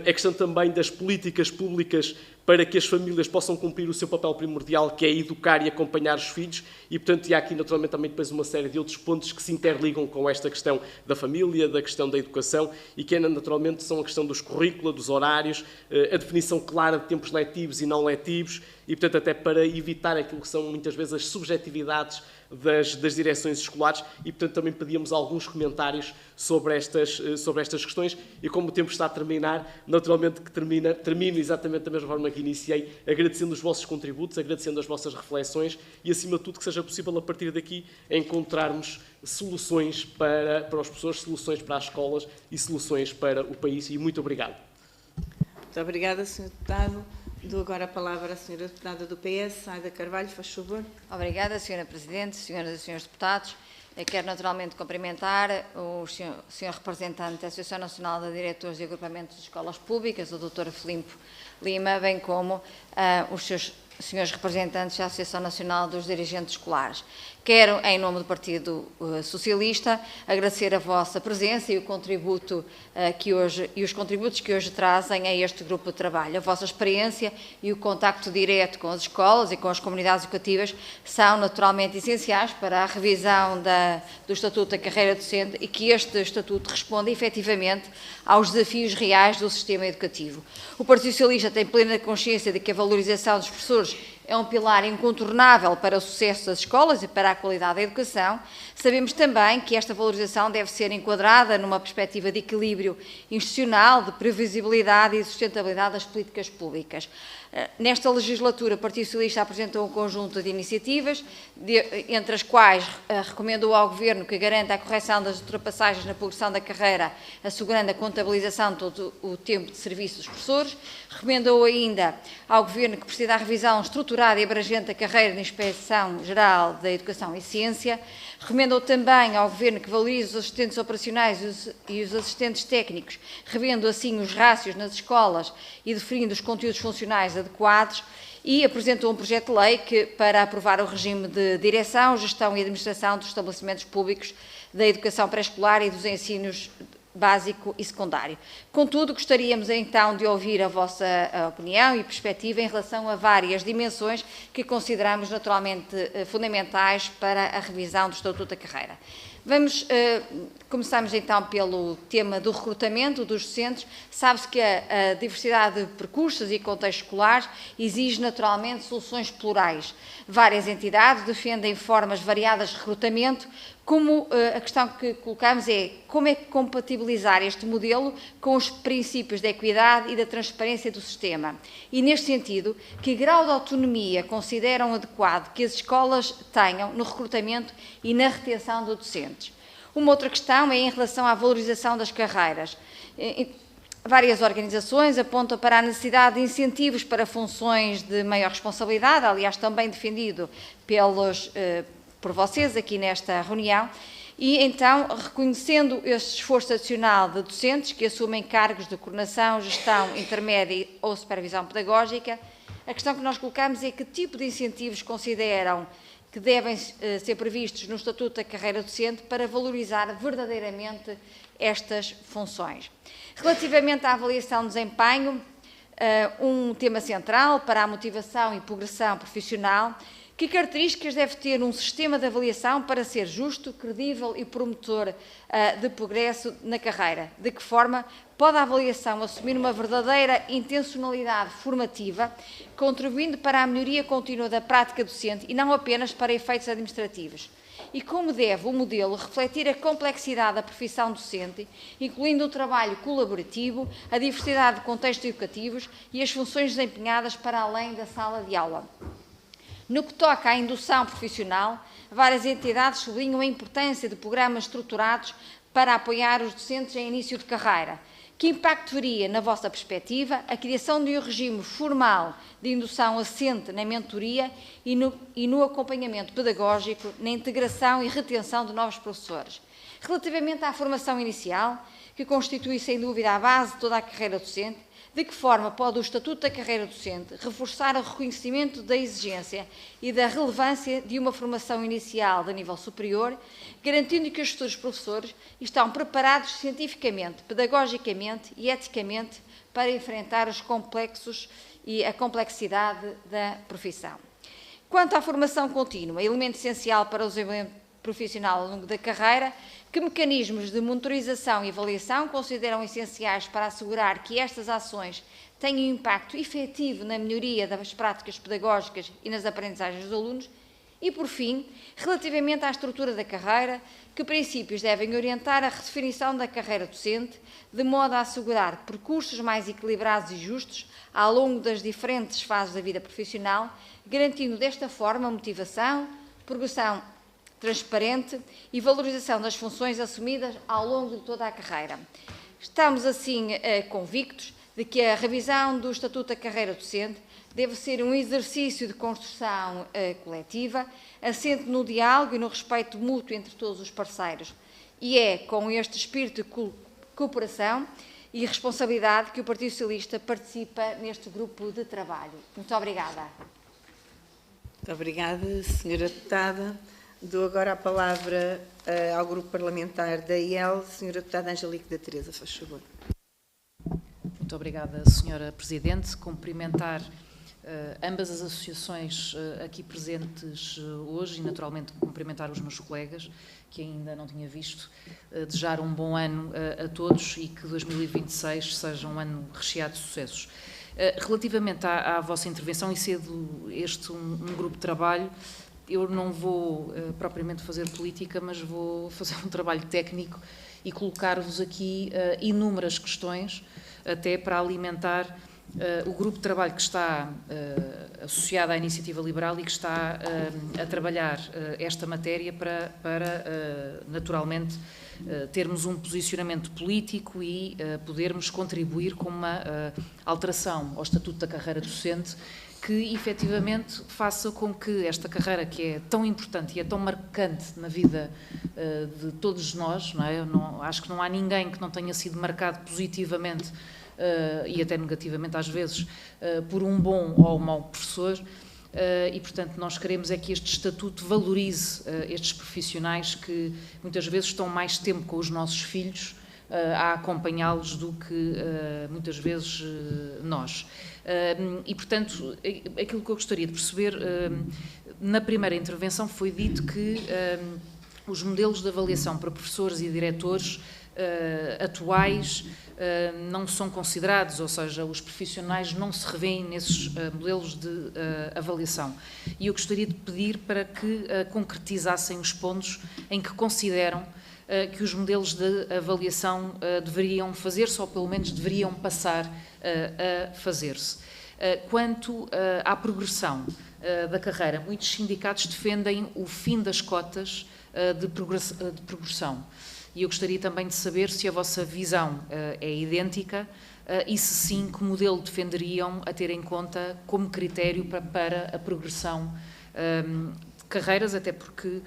a questão também das políticas públicas para que as famílias possam cumprir o seu papel primordial, que é educar e acompanhar os filhos, e, portanto, há aqui, naturalmente, também depois uma série de outros pontos que se interligam com esta questão da família, da questão da educação, e que, naturalmente, são a questão dos currículos, dos horários, a definição clara de tempos letivos e não letivos, e, portanto, até para evitar aquilo que são, muitas vezes, as subjetividades das direções escolares e, portanto, também pedíamos alguns comentários sobre estas questões e, como o tempo está a terminar, naturalmente que termino exatamente da mesma forma que iniciei, agradecendo os vossos contributos, agradecendo as vossas reflexões e, acima de tudo, que seja possível, a partir daqui, encontrarmos soluções para os professores, soluções para as escolas e soluções para o país. E muito obrigado. Muito obrigada, Sr. Deputado. Dou agora a palavra à Sra. Deputada do PS, Aida Carvalho, faz favor. Obrigada, Sra. Presidente, Senhoras e Senhores Deputados. Eu quero naturalmente cumprimentar o Sr. Representante da Associação Nacional de Diretores e Agrupamentos de Escolas Públicas, o Dr. Filipe Lima, bem como os senhores representantes da Associação Nacional dos Dirigentes Escolares. Quero, em nome do Partido Socialista, agradecer a vossa presença e o contributo os contributos que hoje trazem a este grupo de trabalho. A vossa experiência e o contacto direto com as escolas e com as comunidades educativas são naturalmente essenciais para a revisão do Estatuto da Carreira Docente e que este Estatuto responda efetivamente aos desafios reais do sistema educativo. O Partido Socialista tem plena consciência de que a valorização dos professores é um pilar incontornável para o sucesso das escolas e para a qualidade da educação. Sabemos também que esta valorização deve ser enquadrada numa perspectiva de equilíbrio institucional, de previsibilidade e de sustentabilidade das políticas públicas. Nesta legislatura, o Partido Socialista apresentou um conjunto de iniciativas, entre as quais recomendou ao Governo que garanta a correção das ultrapassagens na progressão da carreira, assegurando a contabilização de todo o tempo de serviço dos professores. Recomendou ainda ao Governo que precisa da revisão estruturada e abrangente da carreira de Inspeção-Geral da Educação e Ciência. Recomendou também ao Governo que valorize os assistentes operacionais e os assistentes técnicos, revendo assim os rácios nas escolas e definindo os conteúdos funcionais adequados, e apresentou um projeto de lei para aprovar o regime de direção, gestão e administração dos estabelecimentos públicos da educação pré-escolar e dos ensinos básico e secundário. Contudo, gostaríamos então de ouvir a vossa opinião e perspectiva em relação a várias dimensões que consideramos naturalmente fundamentais para a revisão do Estatuto da Carreira. Começamos então pelo tema do recrutamento dos docentes. Sabe-se que a diversidade de percursos e contextos escolares exige naturalmente soluções plurais. Várias entidades defendem formas variadas de recrutamento. Como a questão que colocamos é como é que compatibilizar este modelo com os princípios da equidade e da transparência do sistema. E, neste sentido, que grau de autonomia consideram adequado que as escolas tenham no recrutamento e na retenção de docentes. Uma outra questão é em relação à valorização das carreiras. Várias organizações apontam para a necessidade de incentivos para funções de maior responsabilidade, aliás, também defendido por vocês aqui nesta reunião, e então, reconhecendo este esforço adicional de docentes que assumem cargos de coordenação, gestão intermédia ou supervisão pedagógica, a questão que nós colocamos é que tipo de incentivos consideram que devem ser previstos no Estatuto da Carreira Docente para valorizar verdadeiramente estas funções. Relativamente à avaliação de desempenho, um tema central para a motivação e progressão profissional. Que características deve ter um sistema de avaliação para ser justo, credível e promotor de progresso na carreira? De que forma pode a avaliação assumir uma verdadeira intencionalidade formativa, contribuindo para a melhoria contínua da prática docente e não apenas para efeitos administrativos? E como deve o modelo refletir a complexidade da profissão docente, incluindo o trabalho colaborativo, a diversidade de contextos educativos e as funções desempenhadas para além da sala de aula? No que toca à indução profissional, várias entidades sublinham a importância de programas estruturados para apoiar os docentes em início de carreira. Que impacto teria, na vossa perspectiva, a criação de um regime formal de indução assente na mentoria e no acompanhamento pedagógico, na integração e retenção de novos professores? Relativamente à formação inicial, que constitui sem dúvida a base de toda a carreira docente, de que forma pode o Estatuto da Carreira Docente reforçar o reconhecimento da exigência e da relevância de uma formação inicial de nível superior, garantindo que os futuros professores estão preparados cientificamente, pedagogicamente e eticamente para enfrentar os complexos e a complexidade da profissão? Quanto à formação contínua, elemento essencial para o desenvolvimento profissional ao longo da carreira, que mecanismos de monitorização e avaliação consideram essenciais para assegurar que estas ações tenham impacto efetivo na melhoria das práticas pedagógicas e nas aprendizagens dos alunos? E, por fim, relativamente à estrutura da carreira, que princípios devem orientar a redefinição da carreira docente, de modo a assegurar percursos mais equilibrados e justos ao longo das diferentes fases da vida profissional, garantindo desta forma motivação, progressão transparente e valorização das funções assumidas ao longo de toda a carreira. Estamos, assim, convictos de que a revisão do Estatuto da Carreira Docente deve ser um exercício de construção coletiva, assente no diálogo e no respeito mútuo entre todos os parceiros. E é com este espírito de cooperação e responsabilidade que o Partido Socialista participa neste grupo de trabalho. Muito obrigada. Muito obrigada, Sra. Deputada. Dou agora a palavra ao Grupo Parlamentar da IEL, Sra. Deputada Angelique da Teresa, faz favor. Muito obrigada, Sra. Presidente. Cumprimentar ambas as associações aqui presentes hoje e, naturalmente, cumprimentar os meus colegas, que ainda não tinha visto, desejar um bom ano a todos e que 2026 seja um ano recheado de sucessos. Relativamente à vossa intervenção, e sendo este um grupo de trabalho, eu não vou propriamente fazer política, mas vou fazer um trabalho técnico e colocar-vos aqui inúmeras questões, até para alimentar o grupo de trabalho que está associado à Iniciativa Liberal e que está a trabalhar esta matéria para naturalmente, termos um posicionamento político e podermos contribuir com uma alteração ao Estatuto da Carreira Docente que, efetivamente, faça com que esta carreira, que é tão importante e é tão marcante na vida de todos nós, não é? Acho que não há ninguém que não tenha sido marcado positivamente e até negativamente às vezes, por um bom ou mau professor, e portanto nós queremos é que este estatuto valorize estes profissionais que muitas vezes estão mais tempo com os nossos filhos a acompanhá-los do que muitas vezes nós. E portanto aquilo que eu gostaria de perceber, na primeira intervenção foi dito que os modelos de avaliação para professores e diretores atuais não são considerados, ou seja, os profissionais não se revêem nesses modelos de avaliação. E eu gostaria de pedir para que concretizassem os pontos em que consideram que os modelos de avaliação deveriam fazer-se, ou pelo menos deveriam passar a fazer-se. Quanto à progressão da carreira, muitos sindicatos defendem o fim das cotas de progressão. E eu gostaria também de saber se a vossa visão é idêntica e, se sim, que modelo defenderiam a ter em conta como critério para a progressão de carreiras, até porque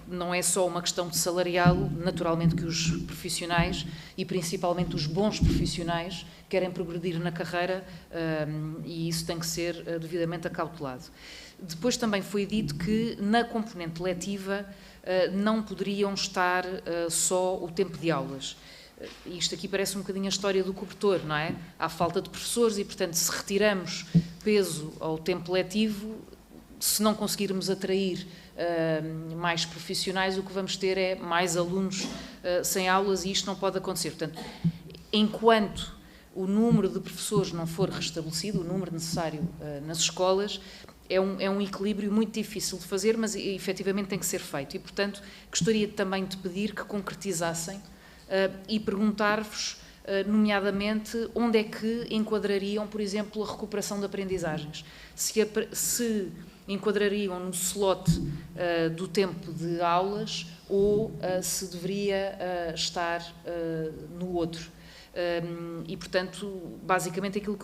não é só uma questão de salarial, naturalmente que os profissionais, e principalmente os bons profissionais, querem progredir na carreira e isso tem que ser devidamente acautelado. Depois também foi dito que na componente letiva não poderiam estar só o tempo de aulas. Isto aqui parece um bocadinho a história do cobertor, não é? Há falta de professores e, portanto, se retiramos peso ao tempo letivo, se não conseguirmos atrair mais profissionais, o que vamos ter é mais alunos sem aulas e isto não pode acontecer. Portanto, enquanto o número de professores não for restabelecido, o número necessário nas escolas, é um equilíbrio muito difícil de fazer, mas efetivamente tem que ser feito. E, portanto, gostaria também de pedir que concretizassem e perguntar-vos, nomeadamente, onde é que enquadrariam, por exemplo, a recuperação de aprendizagens. Se enquadrariam no slot do tempo de aulas ou se deveria estar no outro. E, portanto, basicamente aquilo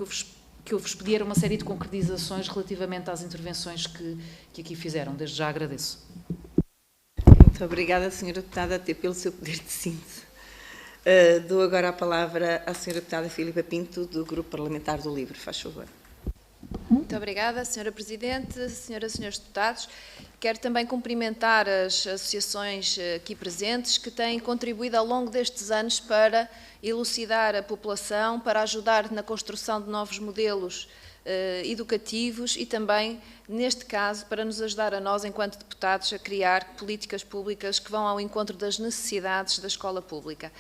que eu vos pedi era uma série de concretizações relativamente às intervenções que aqui fizeram. Desde já agradeço. Muito obrigada, Sra. Deputada, até pelo seu poder de síntese. Dou agora a palavra à Sra. Deputada Filipa Pinto, do Grupo Parlamentar do LIVRE. Faz favor. Muito obrigada, Sra. Presidente, Senhoras e Senhores Deputados. Quero também cumprimentar as associações aqui presentes que têm contribuído ao longo destes anos para elucidar a população, para ajudar na construção de novos modelos educativos e também, neste caso, para nos ajudar a nós, enquanto deputados, a criar políticas públicas que vão ao encontro das necessidades da escola pública.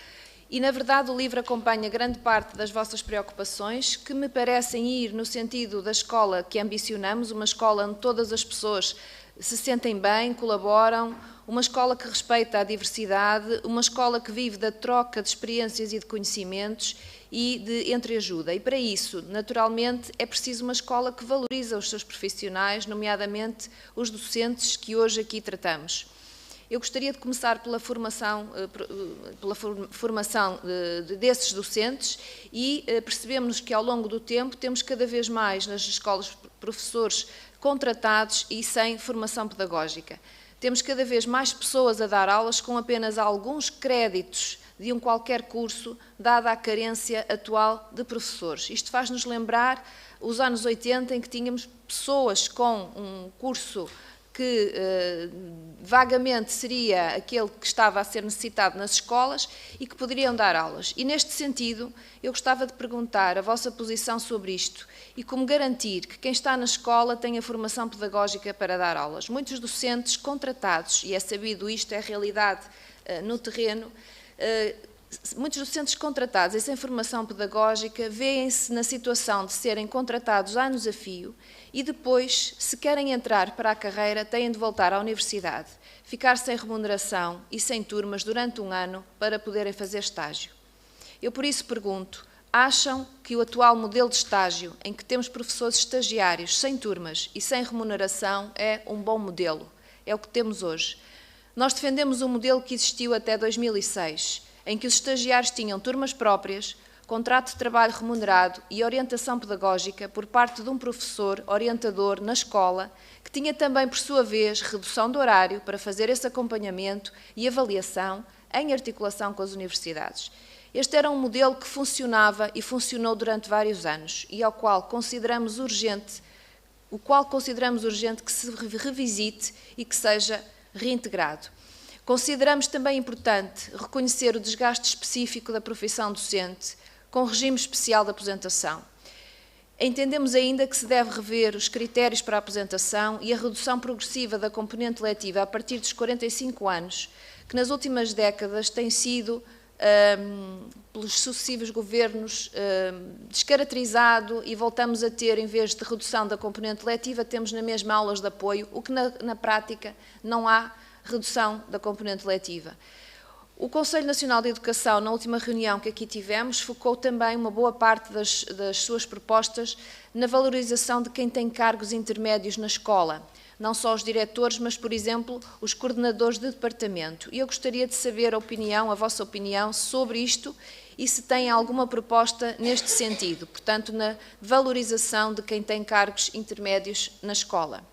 E, na verdade, o LIVRE acompanha grande parte das vossas preocupações, que me parecem ir no sentido da escola que ambicionamos, uma escola onde todas as pessoas se sentem bem, colaboram, uma escola que respeita a diversidade, uma escola que vive da troca de experiências e de conhecimentos e de entreajuda. E para isso, naturalmente, é preciso uma escola que valoriza os seus profissionais, nomeadamente os docentes que hoje aqui tratamos. Eu gostaria de começar pela formação desses docentes e percebemos que ao longo do tempo temos cada vez mais nas escolas professores contratados e sem formação pedagógica. Temos cada vez mais pessoas a dar aulas com apenas alguns créditos de um qualquer curso, dada a carência atual de professores. Isto faz-nos lembrar os anos 80, em que tínhamos pessoas com um curso que vagamente seria aquele que estava a ser necessitado nas escolas e que poderiam dar aulas. E neste sentido, eu gostava de perguntar a vossa posição sobre isto e como garantir que quem está na escola tenha formação pedagógica para dar aulas. Muitos docentes contratados, e é sabido isto, é realidade no terreno, muitos docentes contratados e sem formação pedagógica veem-se na situação de serem contratados anos a fio e depois, se querem entrar para a carreira, têm de voltar à universidade, ficar sem remuneração e sem turmas durante um ano para poderem fazer estágio. Eu por isso pergunto, acham que o atual modelo de estágio, em que temos professores estagiários sem turmas e sem remuneração, é um bom modelo? É o que temos hoje. Nós defendemos um modelo que existiu até 2006, em que os estagiários tinham turmas próprias, contrato de trabalho remunerado e orientação pedagógica por parte de um professor orientador na escola, que tinha também, por sua vez, redução de horário para fazer esse acompanhamento e avaliação em articulação com as universidades. Este era um modelo que funcionava e funcionou durante vários anos e ao qual consideramos urgente que se revisite e que seja reintegrado. Consideramos também importante reconhecer o desgaste específico da profissão docente com regime especial de aposentação. Entendemos ainda que se deve rever os critérios para a aposentação e a redução progressiva da componente letiva a partir dos 45 anos, que nas últimas décadas tem sido, pelos sucessivos governos, descaracterizado e voltamos a ter, em vez de redução da componente letiva, temos na mesma aulas de apoio, o que na prática não há redução da componente letiva. O Conselho Nacional de Educação, na última reunião que aqui tivemos, focou também uma boa parte das suas propostas na valorização de quem tem cargos intermédios na escola, não só os diretores, mas, por exemplo, os coordenadores de departamento. E eu gostaria de saber a vossa opinião sobre isto e se têm alguma proposta neste sentido, portanto, na valorização de quem tem cargos intermédios na escola.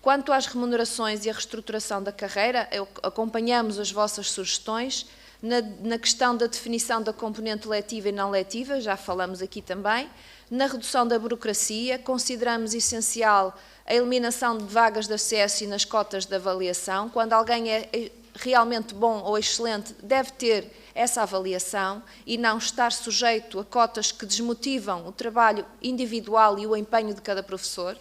Quanto às remunerações e a reestruturação da carreira, acompanhamos as vossas sugestões. Na questão da definição da componente letiva e não letiva, já falamos aqui também. Na redução da burocracia, consideramos essencial a eliminação de vagas de acesso e nas cotas de avaliação. Quando alguém é realmente bom ou excelente, deve ter essa avaliação e não estar sujeito a cotas que desmotivam o trabalho individual e o empenho de cada professor.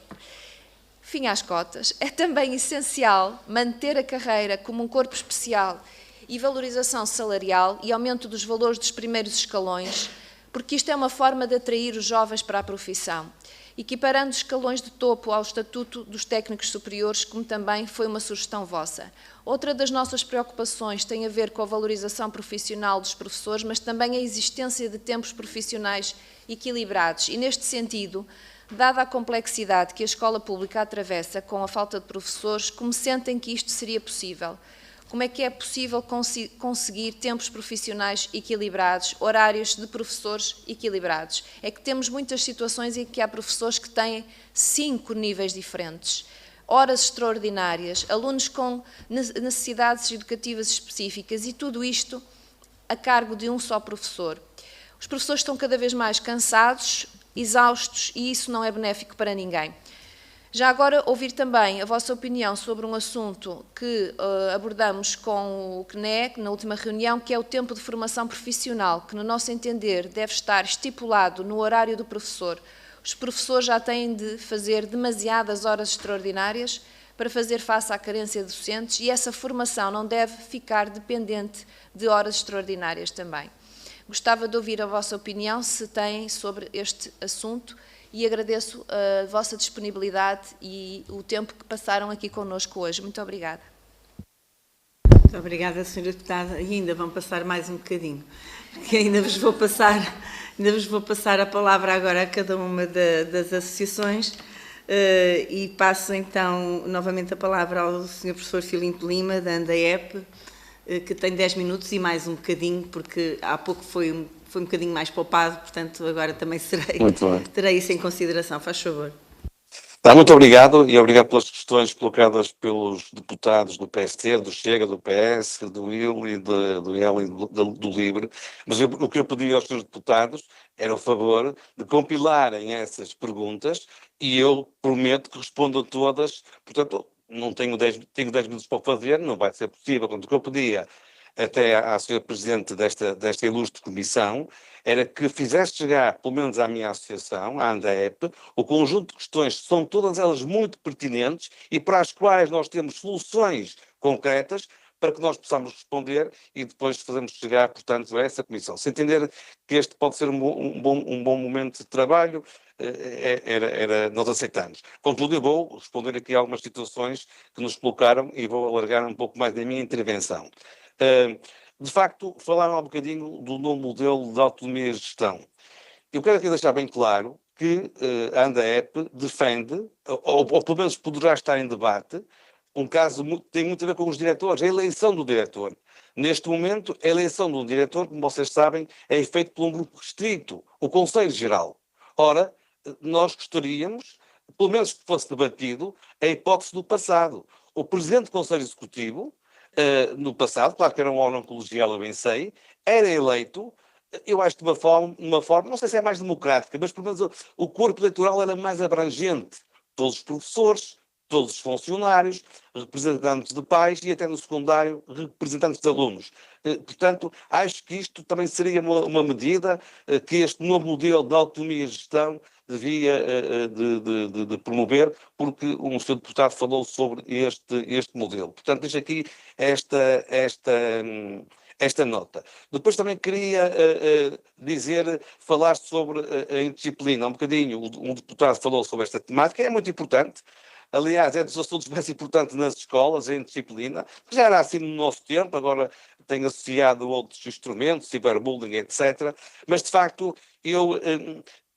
Fim às cotas, é também essencial manter a carreira como um corpo especial e valorização salarial e aumento dos valores dos primeiros escalões, porque isto é uma forma de atrair os jovens para a profissão, equiparando os escalões de topo ao estatuto dos técnicos superiores, como também foi uma sugestão vossa. Outra das nossas preocupações tem a ver com a valorização profissional dos professores, mas também a existência de tempos profissionais equilibrados e, neste sentido, dada a complexidade que a escola pública atravessa com a falta de professores, como sentem que isto seria possível? Como é que é possível conseguir tempos profissionais equilibrados, horários de professores equilibrados? É que temos muitas situações em que há professores que têm 5 níveis diferentes, horas extraordinárias, alunos com necessidades educativas específicas e tudo isto a cargo de um só professor. Os professores estão cada vez mais cansados, exaustos, e isso não é benéfico para ninguém. Já agora, ouvir também a vossa opinião sobre um assunto que abordamos com o CNE na última reunião, que é o tempo de formação profissional, que, no nosso entender, deve estar estipulado no horário do professor. Os professores já têm de fazer demasiadas horas extraordinárias para fazer face à carência de docentes e essa formação não deve ficar dependente de horas extraordinárias também. Gostava de ouvir a vossa opinião, se têm, sobre este assunto e agradeço a vossa disponibilidade e o tempo que passaram aqui connosco hoje. Muito obrigada. Muito obrigada, Sra. Deputada. E ainda vão passar mais um bocadinho, porque ainda vos vou passar a palavra agora a cada uma das associações. E passo então novamente a palavra ao Sr. Professor Filipe Lima, da ANDAEP, que tem 10 minutos e mais um bocadinho, porque há pouco foi um bocadinho mais poupado, portanto agora também terei isso em consideração. Faz favor. Muito obrigado e obrigado pelas questões colocadas pelos deputados do PST, do Chega, do PS, do IL e do IL e do LIVRE. Mas o que eu pedi aos senhores deputados era o favor de compilarem essas perguntas e eu prometo que respondo a todas. Portanto, não tenho 10 minutos para fazer, não vai ser possível. Quando o que eu pedia até à Sra. Presidente desta ilustre comissão, era que fizesse chegar, pelo menos à minha associação, à ANDAEP, o conjunto de questões, são todas elas muito pertinentes e para as quais nós temos soluções concretas para que nós possamos responder e depois fazemos chegar, portanto, a essa comissão. Se entender que este pode ser um bom momento de trabalho, nós aceitamos. Contudo, eu vou responder aqui a algumas situações que nos colocaram e vou alargar um pouco mais da minha intervenção. De facto, falaram há um bocadinho do novo modelo de autonomia e gestão. Eu quero aqui deixar bem claro que a ANDAEP defende, ou pelo menos poderá estar em debate, um caso que tem muito a ver com os diretores, a eleição do diretor. Neste momento, a eleição do diretor, como vocês sabem, é feita por um grupo restrito, o Conselho Geral. Ora, nós gostaríamos, pelo menos que fosse debatido, a hipótese do passado. O Presidente do Conselho Executivo, no passado, claro que era um órgão colegial, eu bem sei, era eleito, eu acho de uma forma, não sei se é mais democrática, mas pelo menos o corpo eleitoral era mais abrangente. Todos os professores, todos os funcionários, representantes de pais e até no secundário, representantes de alunos. Portanto, acho que isto também seria uma medida que este novo modelo de autonomia e gestão devia de promover, porque um senhor deputado falou sobre este modelo. Portanto, deixo aqui esta nota. Depois também queria falar sobre a indisciplina. Um bocadinho, um deputado falou sobre esta temática, é muito importante. Aliás, é dos assuntos mais importantes nas escolas, a indisciplina, que já era assim no nosso tempo, agora tem associado outros instrumentos, ciberbullying, etc. Mas, de facto, eu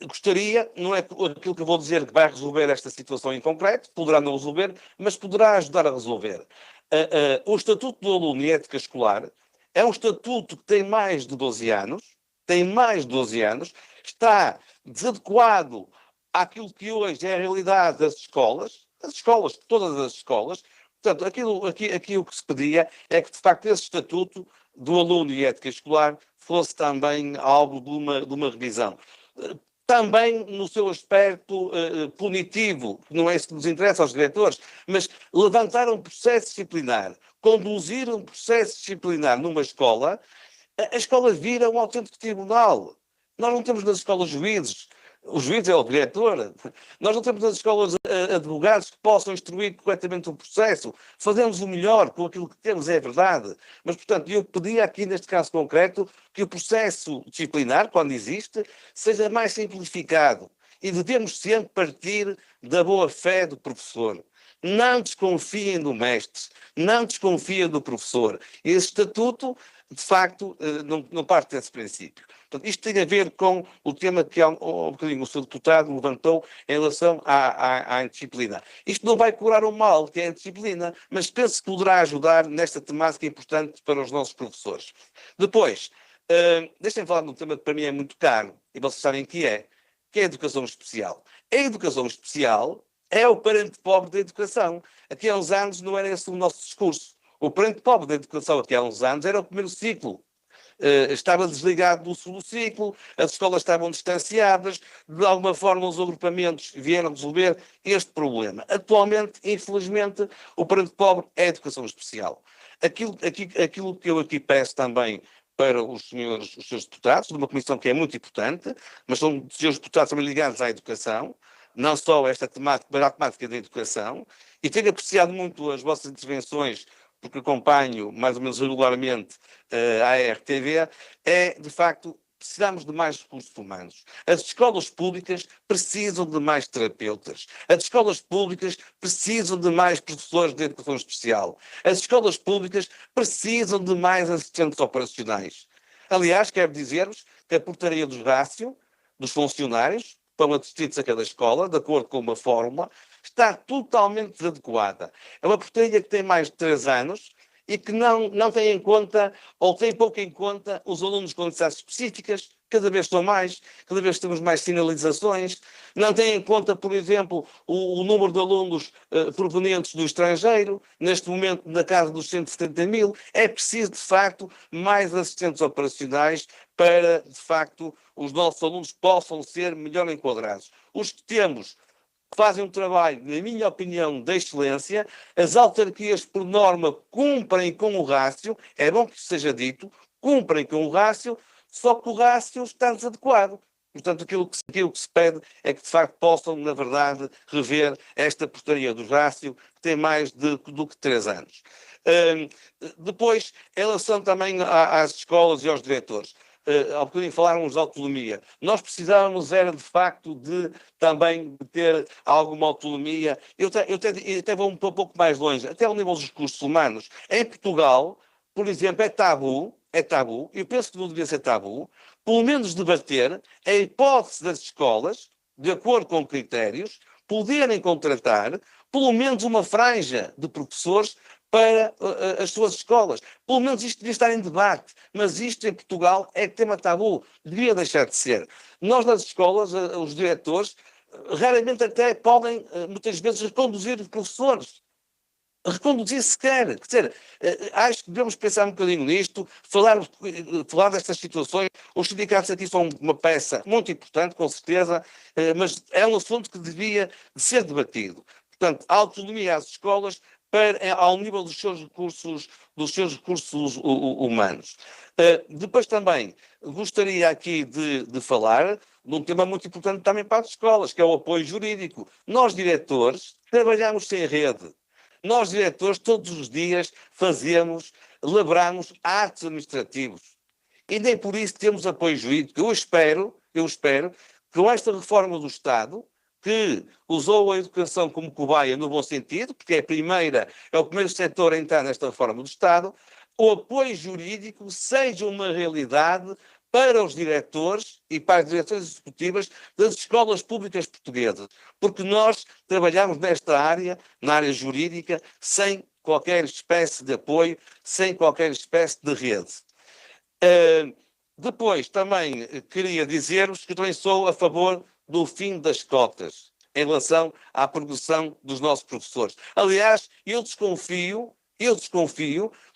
gostaria, não é aquilo que eu vou dizer que vai resolver esta situação em concreto, poderá não resolver, mas poderá ajudar a resolver. O Estatuto do Aluno e Ética Escolar é um estatuto que tem mais de 12 anos, está desadequado àquilo que hoje é a realidade das escolas, todas as escolas. Portanto, aqui o que se pedia é que, de facto, esse estatuto do aluno e ética escolar fosse também alvo de uma revisão. Também no seu aspecto punitivo, não é isso que nos interessa aos diretores, mas levantar um processo disciplinar, conduzir um processo disciplinar numa escola, a escola vira um autêntico tribunal. Nós não temos nas escolas juízes. O juiz é o diretor. Nós não temos nas escolas advogados que possam instruir corretamente o processo. Fazemos o melhor com aquilo que temos, é verdade. Mas, portanto, eu pedia aqui, neste caso concreto, que o processo disciplinar, quando existe, seja mais simplificado. E devemos sempre partir da boa-fé do professor. Não desconfiem do mestre, não desconfiem do professor. Esse estatuto, de facto, não parte desse princípio. Portanto, isto tem a ver com o tema que há um bocadinho o Sr. Deputado levantou em relação à indisciplina. Isto não vai curar o mal, que é a indisciplina, mas penso que poderá ajudar nesta temática importante para os nossos professores. Depois, deixem-me falar de um tema que para mim é muito caro, e vocês sabem que é a educação especial. A educação especial é o parente pobre da educação. Aqui há uns anos não era esse o nosso discurso. O parente pobre da educação aqui há uns anos era o primeiro ciclo. Estava desligado do segundo ciclo, as escolas estavam distanciadas, de alguma forma os agrupamentos vieram resolver este problema. Atualmente, infelizmente, o parente pobre é a educação especial. Aquilo que eu aqui peço também para os senhores deputados, de uma comissão que é muito importante, mas são os senhores deputados também ligados à educação, não só esta temática, mas a temática da educação, e tenho apreciado muito as vossas intervenções, porque acompanho mais ou menos regularmente a RTV, é de facto precisamos de mais recursos humanos. As escolas públicas precisam de mais terapeutas. As escolas públicas precisam de mais professores de educação especial. As escolas públicas precisam de mais assistentes operacionais. Aliás, quero dizer-vos que a portaria do rácio dos funcionários para assistentes a cada escola, de acordo com uma fórmula, está totalmente desadequada. É uma portaria que tem mais de 3 anos e que não tem em conta, ou tem pouco em conta, os alunos com necessidades específicas, cada vez são mais, cada vez temos mais sinalizações, não tem em conta, por exemplo, o número de alunos provenientes do estrangeiro, neste momento na casa dos 170 mil, é preciso, de facto, mais assistentes operacionais para, de facto, os nossos alunos possam ser melhor enquadrados. Os que temos fazem um trabalho, na minha opinião, de excelência. As autarquias, por norma, cumprem com o rácio, é bom que isso seja dito, cumprem com o rácio, só que o rácio está desadequado. Portanto, aquilo que se pede é que, de facto, possam, na verdade, rever esta portaria do rácio, que tem mais do que 3 anos. Depois, em relação também às escolas e aos diretores, ao bocadinho falávamos de autonomia. Nós precisávamos, era de facto, de também ter alguma autonomia. Eu até vou um pouco mais longe, até ao nível dos recursos humanos. Em Portugal, por exemplo, é tabu, eu penso que não devia ser tabu, pelo menos debater a hipótese das escolas, de acordo com critérios, poderem contratar pelo menos uma franja de professores para as suas escolas. Pelo menos isto devia estar em debate, mas isto em Portugal é tema tabu, devia deixar de ser. Nós nas escolas, os diretores, raramente até podem, muitas vezes, reconduzir os professores. Reconduzir sequer. Quer dizer, acho que devemos pensar um bocadinho nisto, falar destas situações. Os sindicatos aqui são uma peça muito importante, com certeza, mas é um assunto que devia ser debatido. Portanto, a autonomia às escolas ao nível dos seus recursos humanos. Depois também gostaria aqui de falar de um tema muito importante também para as escolas, que é o apoio jurídico. Nós, diretores, trabalhamos sem rede. Nós, diretores, todos os dias labramos atos administrativos. E nem por isso temos apoio jurídico. Eu espero que com esta reforma do Estado, que usou a educação como cobaia no bom sentido, porque é o primeiro setor a entrar nesta reforma do Estado, o apoio jurídico seja uma realidade para os diretores e para as direções executivas das escolas públicas portuguesas, porque nós trabalhamos na área jurídica, sem qualquer espécie de apoio, sem qualquer espécie de rede. Depois, também queria dizer-vos que também sou a favor do fim das cotas em relação à progressão dos nossos professores. Aliás, eu desconfio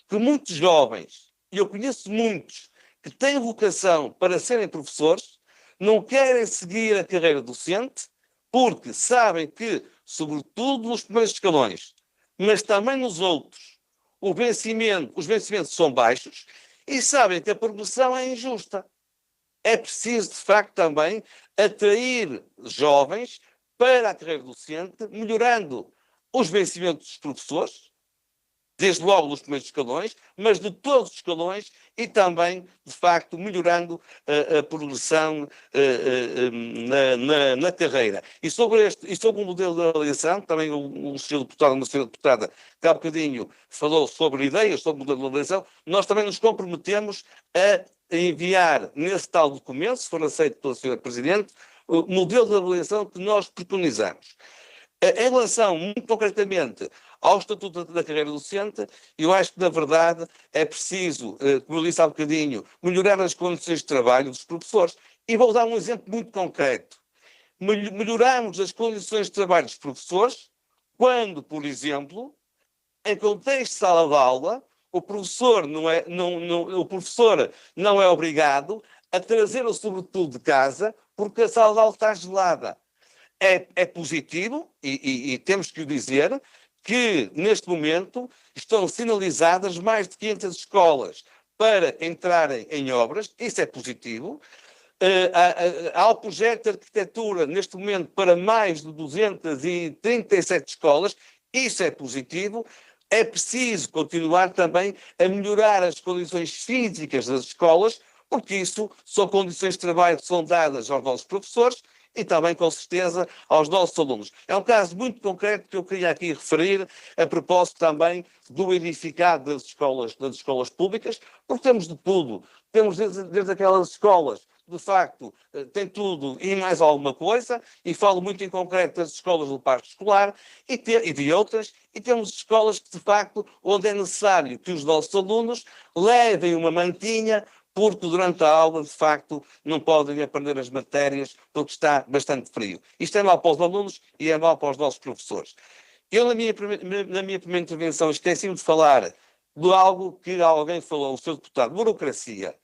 que muitos jovens, e eu conheço muitos, que têm vocação para serem professores, não querem seguir a carreira docente, porque sabem que, sobretudo nos primeiros escalões, mas também nos outros, os vencimentos são baixos e sabem que a progressão é injusta. É preciso, de facto, também atrair jovens para a carreira docente, melhorando os vencimentos dos professores, desde logo dos primeiros escalões, mas de todos os escalões e também, de facto, melhorando a progressão na carreira. E sobre o modelo de avaliação, também o senhor deputado, uma senhora deputada, que há bocadinho falou sobre ideias sobre o modelo de avaliação, nós também nos comprometemos a enviar nesse tal documento, se for aceito pela senhora Presidente, o modelo de avaliação que nós preconizamos. Em relação, muito concretamente, ao Estatuto da Carreira Docente, eu acho que, na verdade, é preciso, como eu disse há bocadinho, melhorar as condições de trabalho dos professores. E vou dar um exemplo muito concreto. Melhoramos as condições de trabalho dos professores quando, por exemplo, em contexto de sala de aula, o professor não é obrigado a trazer o sobretudo de casa porque a sala de aula está gelada. É positivo, e temos que o dizer, que neste momento estão sinalizadas mais de 500 escolas para entrarem em obras, isso é positivo. Há o projeto de arquitetura neste momento para mais de 237 escolas, isso é positivo. É preciso continuar também a melhorar as condições físicas das escolas, porque isso são condições de trabalho que são dadas aos nossos professores e também, com certeza, aos nossos alunos. É um caso muito concreto que eu queria aqui referir, a propósito também do edificado das escolas públicas, porque temos de tudo. Temos desde aquelas escolas, de facto, tem tudo e mais alguma coisa, e falo muito em concreto das escolas do parque escolar e de outras, e temos escolas que, de facto, onde é necessário que os nossos alunos levem uma mantinha, porque durante a aula, de facto, não podem aprender as matérias porque está bastante frio. Isto é mau para os alunos e é mau para os nossos professores. Eu, na minha primeira intervenção, esqueci-me de falar de algo que alguém falou, o Sr. Deputado, burocracia.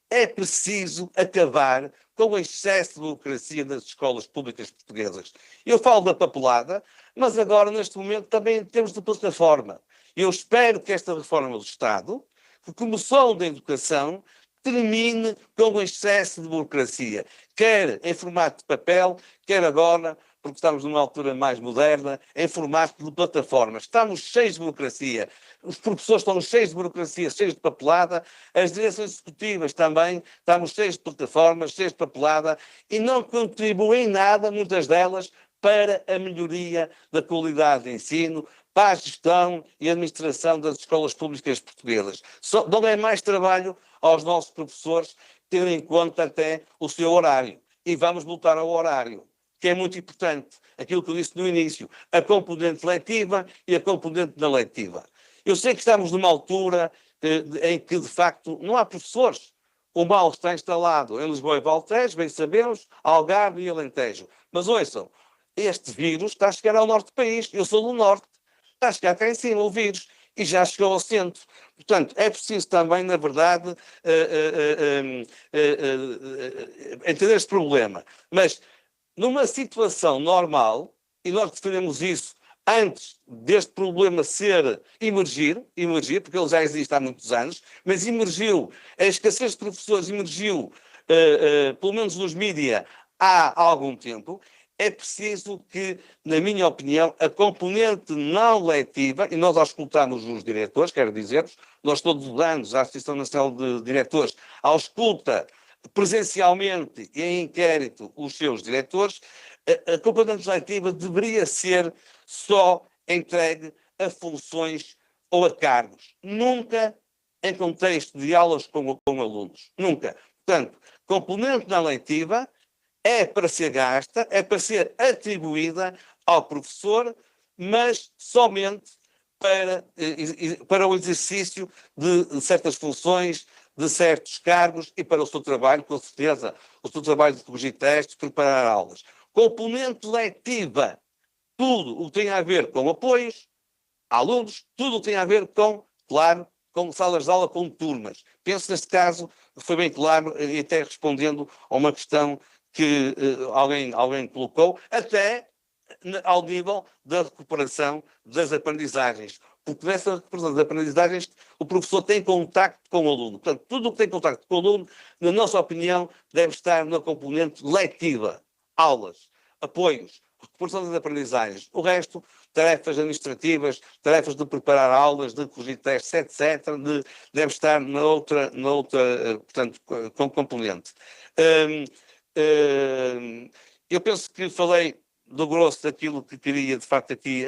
É preciso acabar com o excesso de burocracia nas escolas públicas portuguesas. Eu falo da papelada, mas agora, neste momento, também temos de plataforma. Eu espero que esta reforma do Estado, que começou da educação, termine com o excesso de burocracia, quer em formato de papel, quer agora, porque estamos numa altura mais moderna, em formato de plataformas. Estamos cheios de burocracia. Os professores estão cheios de burocracia, cheios de papelada. As direções executivas também. Estamos cheios de plataformas, cheios de papelada e não contribuem nada, muitas delas, para a melhoria da qualidade de ensino, para a gestão e administração das escolas públicas portuguesas. Dão é mais trabalho aos nossos professores terem em conta até o seu horário. E vamos voltar ao horário, que é muito importante. Aquilo que eu disse no início, a componente letiva e a componente não letiva. Eu sei que estamos numa altura em que, de facto, não há professores. O mal está instalado em Lisboa e Valtejo, bem sabemos, Algarve e Alentejo. Mas ouçam, este vírus está a chegar ao norte do país. Eu sou do norte. Está a chegar cá em cima o vírus. E já chegou ao centro. Portanto, é preciso também, na verdade, entender este problema. Mas, numa situação normal, e nós defendemos isso antes deste problema emergir, porque ele já existe há muitos anos, mas emergiu, a escassez de professores emergiu, pelo menos nos mídia, há algum tempo. É preciso que, na minha opinião, a componente não letiva, e nós auscultamos os diretores, quero dizer-vos, nós todos os anos, a Associação Nacional de Diretores, ausculta presencialmente e em inquérito os seus diretores, a componente letiva deveria ser só entregue a funções ou a cargos. Nunca em contexto de aulas com alunos. Nunca. Portanto, componente não letiva é para ser gasta, é para ser atribuída ao professor, mas somente para o exercício de certas funções, de certos cargos e para o seu trabalho, com certeza, o seu trabalho de corrigir testes, preparar aulas. Componente letiva, tudo o que tem a ver com apoios a alunos, tudo o que tem a ver com, claro, com salas de aula, com turmas. Penso neste caso, foi bem claro, e até respondendo a uma questão que alguém colocou, até ao nível da recuperação das aprendizagens. Porque nessa recuperação das aprendizagens o professor tem contacto com o aluno. Portanto, tudo o que tem contacto com o aluno, na nossa opinião, deve estar na componente letiva. Aulas, apoios, recuperação das aprendizagens. O resto, tarefas administrativas, tarefas de preparar aulas, de corrigir testes, etc., deve estar na outra portanto, componente. Eu penso que falei do grosso daquilo que queria, de facto, aqui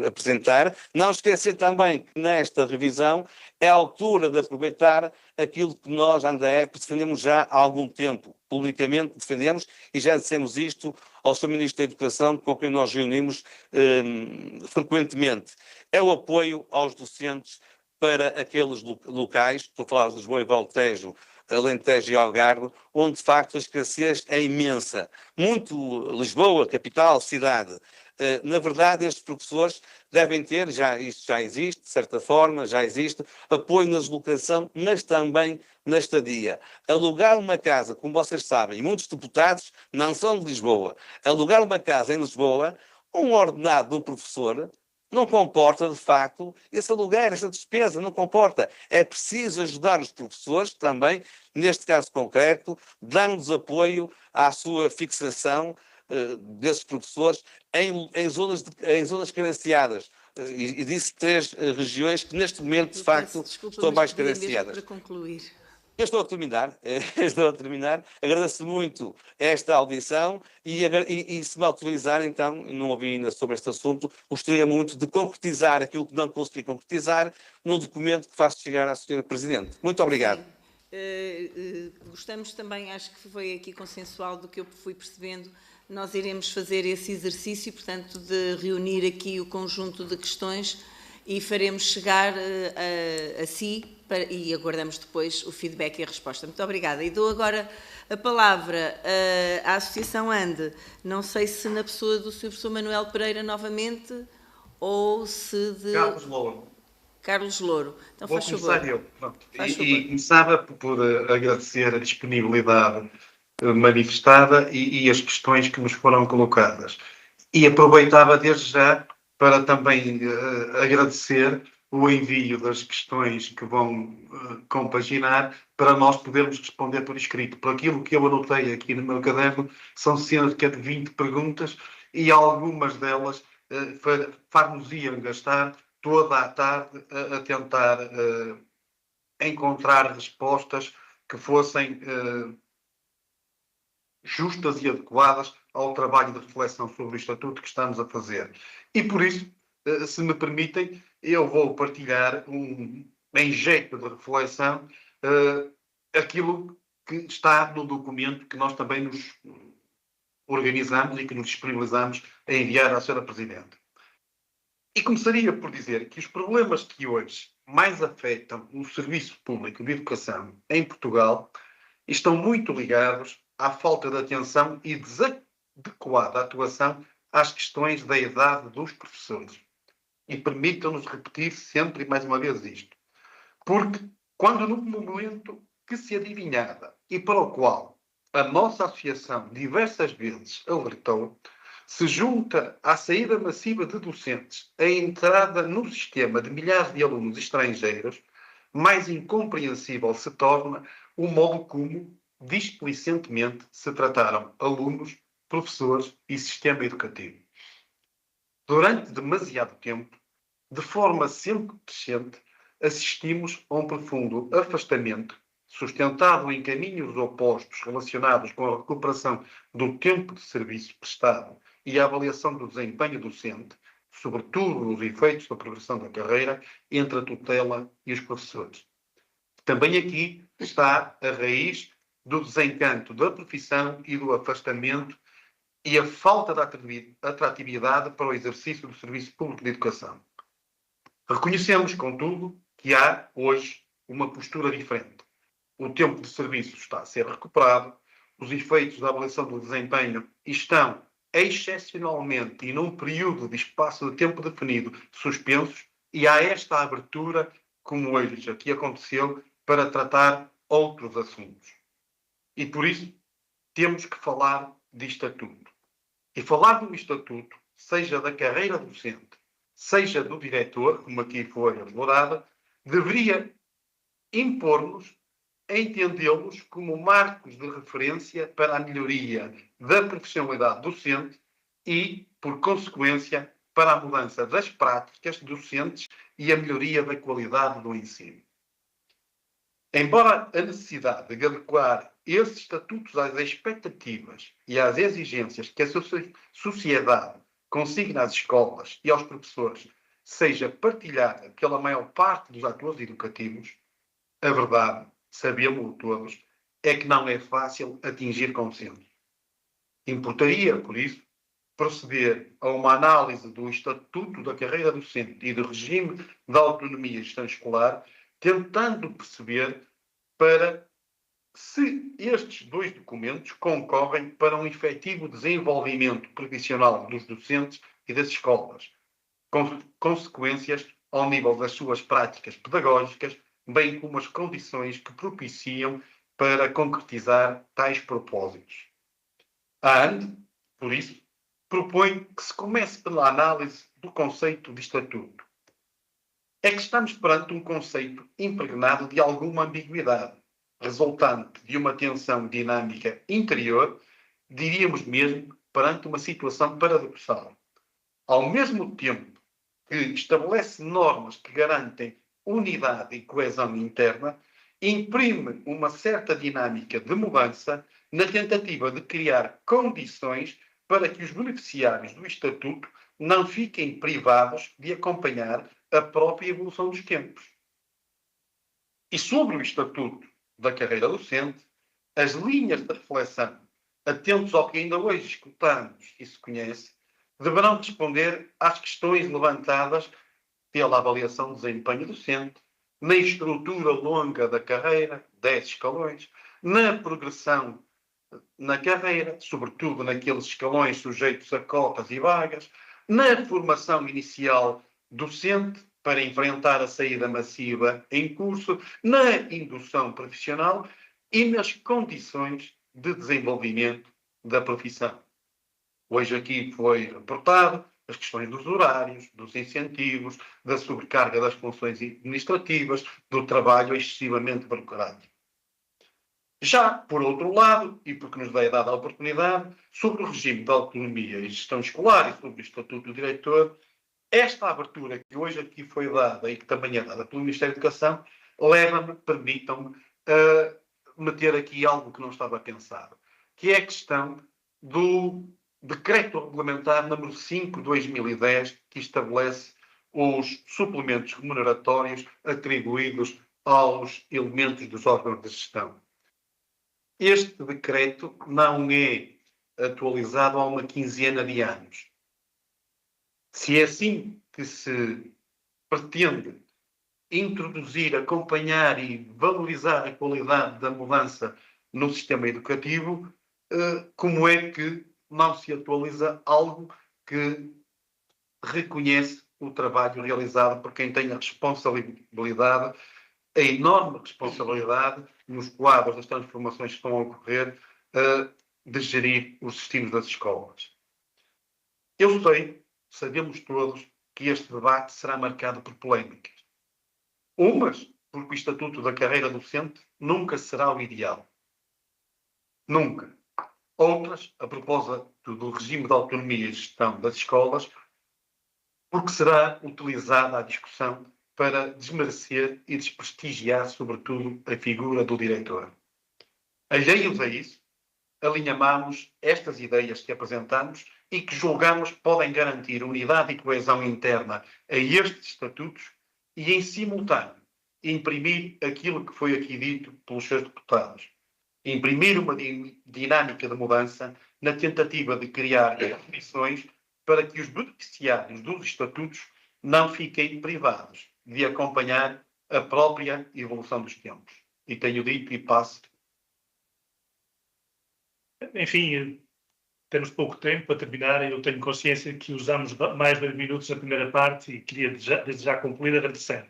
apresentar. Não esquecer também que nesta revisão é a altura de aproveitar aquilo que nós, ANDAEP, defendemos já há algum tempo. Publicamente defendemos e já dissemos isto ao Sr. Ministro da Educação, com quem nós reunimos frequentemente. É o apoio aos docentes para aqueles locais, estou a falar de Lisboa e Valtejo, Alentejo e Algarve, onde de facto a escassez é imensa. Muito Lisboa, capital, cidade. Na verdade, estes professores devem ter, isto já existe, de certa forma, já existe, apoio na deslocação, mas também na estadia. Alugar uma casa, como vocês sabem, e muitos deputados não são de Lisboa, alugar uma casa em Lisboa, um ordenado de um professor, não comporta, de facto, esse aluguer, essa despesa, não comporta. É preciso ajudar os professores também, neste caso concreto, dando-nos apoio à sua fixação desses professores em zonas carenciadas. E disse 3 regiões que, neste momento, de facto, estão mais carenciadas. Para concluir. Eu estou a terminar, agradeço muito esta audição e se me autorizar, então, não ouvi ainda sobre este assunto, gostaria muito de concretizar aquilo que não consegui concretizar num documento que faço chegar à Sra. Presidente. Muito obrigado. Gostamos também, acho que foi aqui consensual do que eu fui percebendo, nós iremos fazer esse exercício, portanto, de reunir aqui o conjunto de questões e faremos chegar a si e aguardamos depois o feedback e a resposta. Muito obrigada. E dou agora a palavra à Associação ANDE. Não sei se na pessoa do Sr. Professor Manuel Pereira novamente ou se de... Carlos Louro. Carlos Louro. Então, Vou faz começar favor. eu. E começava por agradecer a disponibilidade manifestada e as questões que nos foram colocadas. E aproveitava desde já para também agradecer o envio das questões que vão compaginar para nós podermos responder por escrito. Por aquilo que eu anotei aqui no meu caderno, são cerca de 20 perguntas e algumas delas far-nos-iam gastar toda a tarde a tentar encontrar respostas que fossem justas e adequadas ao trabalho de reflexão sobre o Estatuto que estamos a fazer. E por isso, se me permitem, eu vou partilhar em jeito de reflexão aquilo que está no documento que nós também nos organizamos e que nos disponibilizamos a enviar à Sra. Presidente. E começaria por dizer que os problemas que hoje mais afetam o serviço público de educação em Portugal estão muito ligados à falta de atenção e desadequada atuação às questões da idade dos professores. E permitam-nos repetir sempre e mais uma vez isto. Porque quando no momento que se adivinhava e para o qual a nossa associação diversas vezes alertou, se junta à saída massiva de docentes, a entrada no sistema de milhares de alunos estrangeiros, mais incompreensível se torna o modo como, displicentemente, se trataram alunos, professores e sistema educativo. Durante demasiado tempo, de forma sempre crescente, assistimos a um profundo afastamento, sustentado em caminhos opostos relacionados com a recuperação do tempo de serviço prestado e a avaliação do desempenho docente, sobretudo os efeitos da progressão da carreira, entre a tutela e os professores. Também aqui está a raiz do desencanto da profissão e do afastamento e a falta de atratividade para o exercício do serviço público de educação. Reconhecemos, contudo, que há hoje uma postura diferente. O tempo de serviço está a ser recuperado, os efeitos da avaliação do desempenho estão excepcionalmente e num período de espaço de tempo definido suspensos e há esta abertura, como hoje aqui aconteceu, para tratar outros assuntos. E por isso temos que falar de estatuto. E falar do estatuto, seja da carreira docente, seja do diretor, como aqui foi elaborada, deveria impor-nos a entendê-los como marcos de referência para a melhoria da profissionalidade docente e, por consequência, para a mudança das práticas docentes e a melhoria da qualidade do ensino. Embora a necessidade de adequar esses estatutos às expectativas e às exigências que a sociedade consigna às escolas e aos professores seja partilhada pela maior parte dos atores educativos, a verdade, sabemos todos, é que não é fácil atingir consenso. Importaria, por isso, proceder a uma análise do Estatuto da Carreira Docente e do regime da autonomia de gestão escolar, tentando perceber para se estes dois documentos concorrem para um efetivo desenvolvimento profissional dos docentes e das escolas, com consequências ao nível das suas práticas pedagógicas, bem como as condições que propiciam para concretizar tais propósitos. A ANDE, por isso, propõe que se comece pela análise do conceito de estatuto. É que estamos perante um conceito impregnado de alguma ambiguidade, resultante de uma tensão dinâmica interior, diríamos mesmo perante uma situação paradoxal. Ao mesmo tempo que estabelece normas que garantem unidade e coesão interna, imprime uma certa dinâmica de mudança na tentativa de criar condições para que os beneficiários do Estatuto não fiquem privados de acompanhar a própria evolução dos tempos. E sobre o Estatuto da carreira docente, as linhas de reflexão, atentos ao que ainda hoje escutamos e se conhece, deverão responder às questões levantadas pela avaliação de desempenho docente, na estrutura longa da carreira, 10 escalões, na progressão na carreira, sobretudo naqueles escalões sujeitos a cotas e vagas, na formação inicial docente, para enfrentar a saída massiva em curso, na indução profissional e nas condições de desenvolvimento da profissão. Hoje aqui foi reportado as questões dos horários, dos incentivos, da sobrecarga das funções administrativas, do trabalho excessivamente burocrático. Já, por outro lado, e porque nos é dada a oportunidade, sobre o regime de autonomia e gestão escolar e sobre o Estatuto do Diretor, esta abertura que hoje aqui foi dada e que também é dada pelo Ministério da Educação, leva-me, permitam-me, a meter aqui algo que não estava pensado, que é a questão do Decreto Regulamentar número 5/2010, que estabelece os suplementos remuneratórios atribuídos aos elementos dos órgãos de gestão. Este decreto não é atualizado há uma quinzena de anos. Se é assim que se pretende introduzir, acompanhar e valorizar a qualidade da mudança no sistema educativo, como é que não se atualiza algo que reconhece o trabalho realizado por quem tem a responsabilidade, a enorme responsabilidade, nos quadros das transformações que estão a ocorrer, de gerir os destinos das escolas. Eu sei, sabemos todos, que este debate será marcado por polémicas. Umas, porque o Estatuto da Carreira Docente nunca será o ideal. Nunca. Outras, a propósito do regime de autonomia e gestão das escolas, porque será utilizada a discussão para desmerecer e desprestigiar, sobretudo, a figura do diretor. Alheios a isso, alinhamamos estas ideias que apresentamos e que julgamos podem garantir unidade e coesão interna a estes estatutos e, em simultâneo, imprimir aquilo que foi aqui dito pelos seus deputados. Imprimir uma dinâmica de mudança na tentativa de criar condições para que os beneficiários dos estatutos não fiquem privados de acompanhar a própria evolução dos tempos. E tenho dito e passo. Enfim, temos pouco tempo para terminar e eu tenho consciência que usamos mais de 2 minutos na primeira parte e queria desde já concluir agradecendo.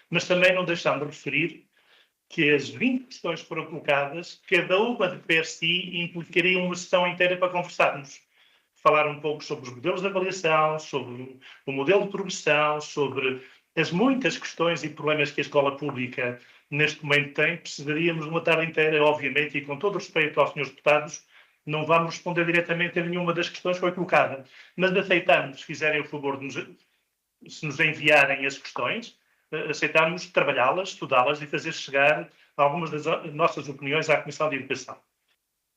Mas também não deixando de referir que as 20 questões que foram colocadas, cada uma de per si implicaria uma sessão inteira para conversarmos. Falar um pouco sobre os modelos de avaliação, sobre o modelo de progressão, sobre as muitas questões e problemas que a escola pública neste momento tem. Precisaríamos de uma tarde inteira, obviamente, e com todo o respeito aos senhores deputados, não vamos responder diretamente a nenhuma das questões que foi colocada. Mas aceitamos, se fizerem o favor de se nos enviarem as questões, aceitamos trabalhá-las, estudá-las e fazer chegar algumas das nossas opiniões à Comissão de Educação.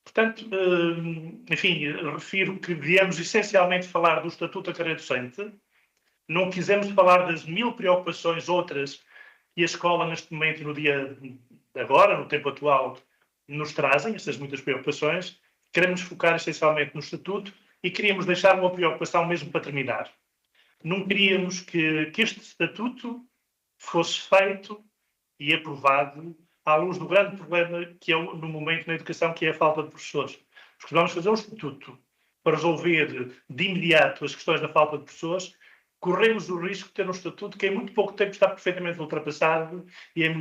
Portanto, enfim, refiro que viemos essencialmente falar do Estatuto da Carreira Docente, não quisemos falar das 1000 preocupações outras que a escola neste momento, no dia de agora, no tempo atual, nos trazem, essas muitas preocupações. Queremos focar essencialmente no Estatuto e queríamos deixar uma preocupação mesmo para terminar. Não queríamos que este Estatuto fosse feito e aprovado à luz do grande problema que é no momento na educação, que é a falta de professores. Porque vamos fazer um Estatuto para resolver de imediato as questões da falta de professores, corremos o risco de ter um Estatuto que em muito pouco tempo está perfeitamente ultrapassado e em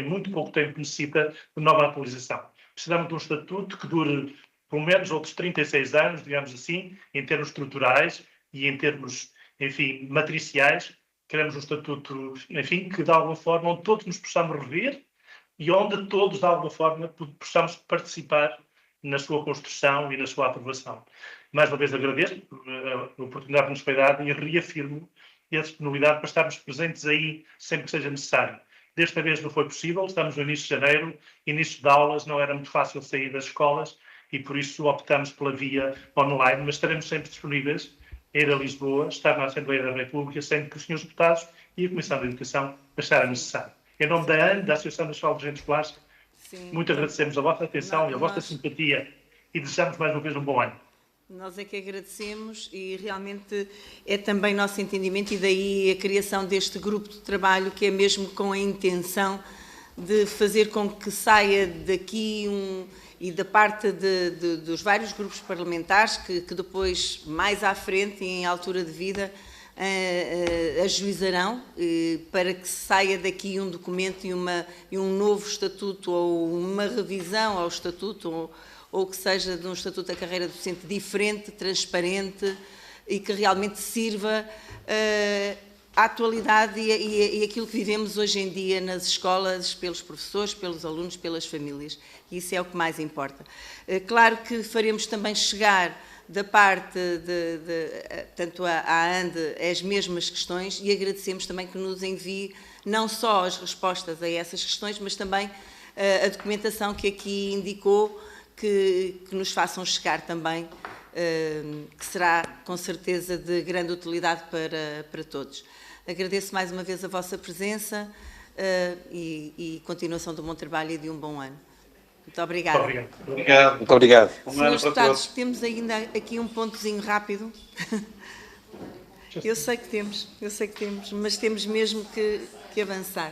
muito pouco tempo necessita de nova atualização. Precisamos de um Estatuto que dure pelo menos outros 36 anos, digamos assim, em termos estruturais e em termos, enfim, matriciais. Queremos um Estatuto, enfim, que de alguma forma, onde todos nos possamos rever e onde todos, de alguma forma, possamos participar na sua construção e na sua aprovação. Mais uma vez agradeço a oportunidade que nos foi dada e reafirmo a disponibilidade para estarmos presentes aí sempre que seja necessário. Desta vez não foi possível, estamos no início de janeiro, início de aulas, não era muito fácil sair das escolas e por isso optamos pela via online, mas estaremos sempre disponíveis a ir a Lisboa, estar na Assembleia da República, sempre que os senhores deputados e a Comissão de Educação acharem necessário. Em nome da AN, da Associação Nacional de Dirigentes Escolares, muito agradecemos a vossa atenção e a vossa simpatia e desejamos mais uma vez um bom ano. Nós é que agradecemos e realmente é também nosso entendimento e daí a criação deste grupo de trabalho que é mesmo com a intenção de fazer com que saia daqui e da parte dos vários grupos parlamentares que depois, mais à frente e em altura de vida, ajuizarão para que saia daqui um documento e um novo estatuto ou uma revisão ao estatuto ou que seja de um estatuto da carreira docente diferente, transparente e que realmente sirva à atualidade e aquilo que vivemos hoje em dia nas escolas, pelos professores, pelos alunos, pelas famílias. E isso é o que mais importa. Claro que faremos também chegar da parte tanto à ANDE as mesmas questões e agradecemos também que nos envie não só as respostas a essas questões, mas também a documentação que aqui indicou que nos façam chegar também, que será com certeza de grande utilidade para todos. Agradeço mais uma vez a vossa presença e continuação de um bom trabalho e de um bom ano. Muito obrigada. Muito obrigado. Muito obrigado. Senhores deputados, temos ainda aqui um pontozinho rápido. Eu sei que temos, mas temos mesmo que avançar.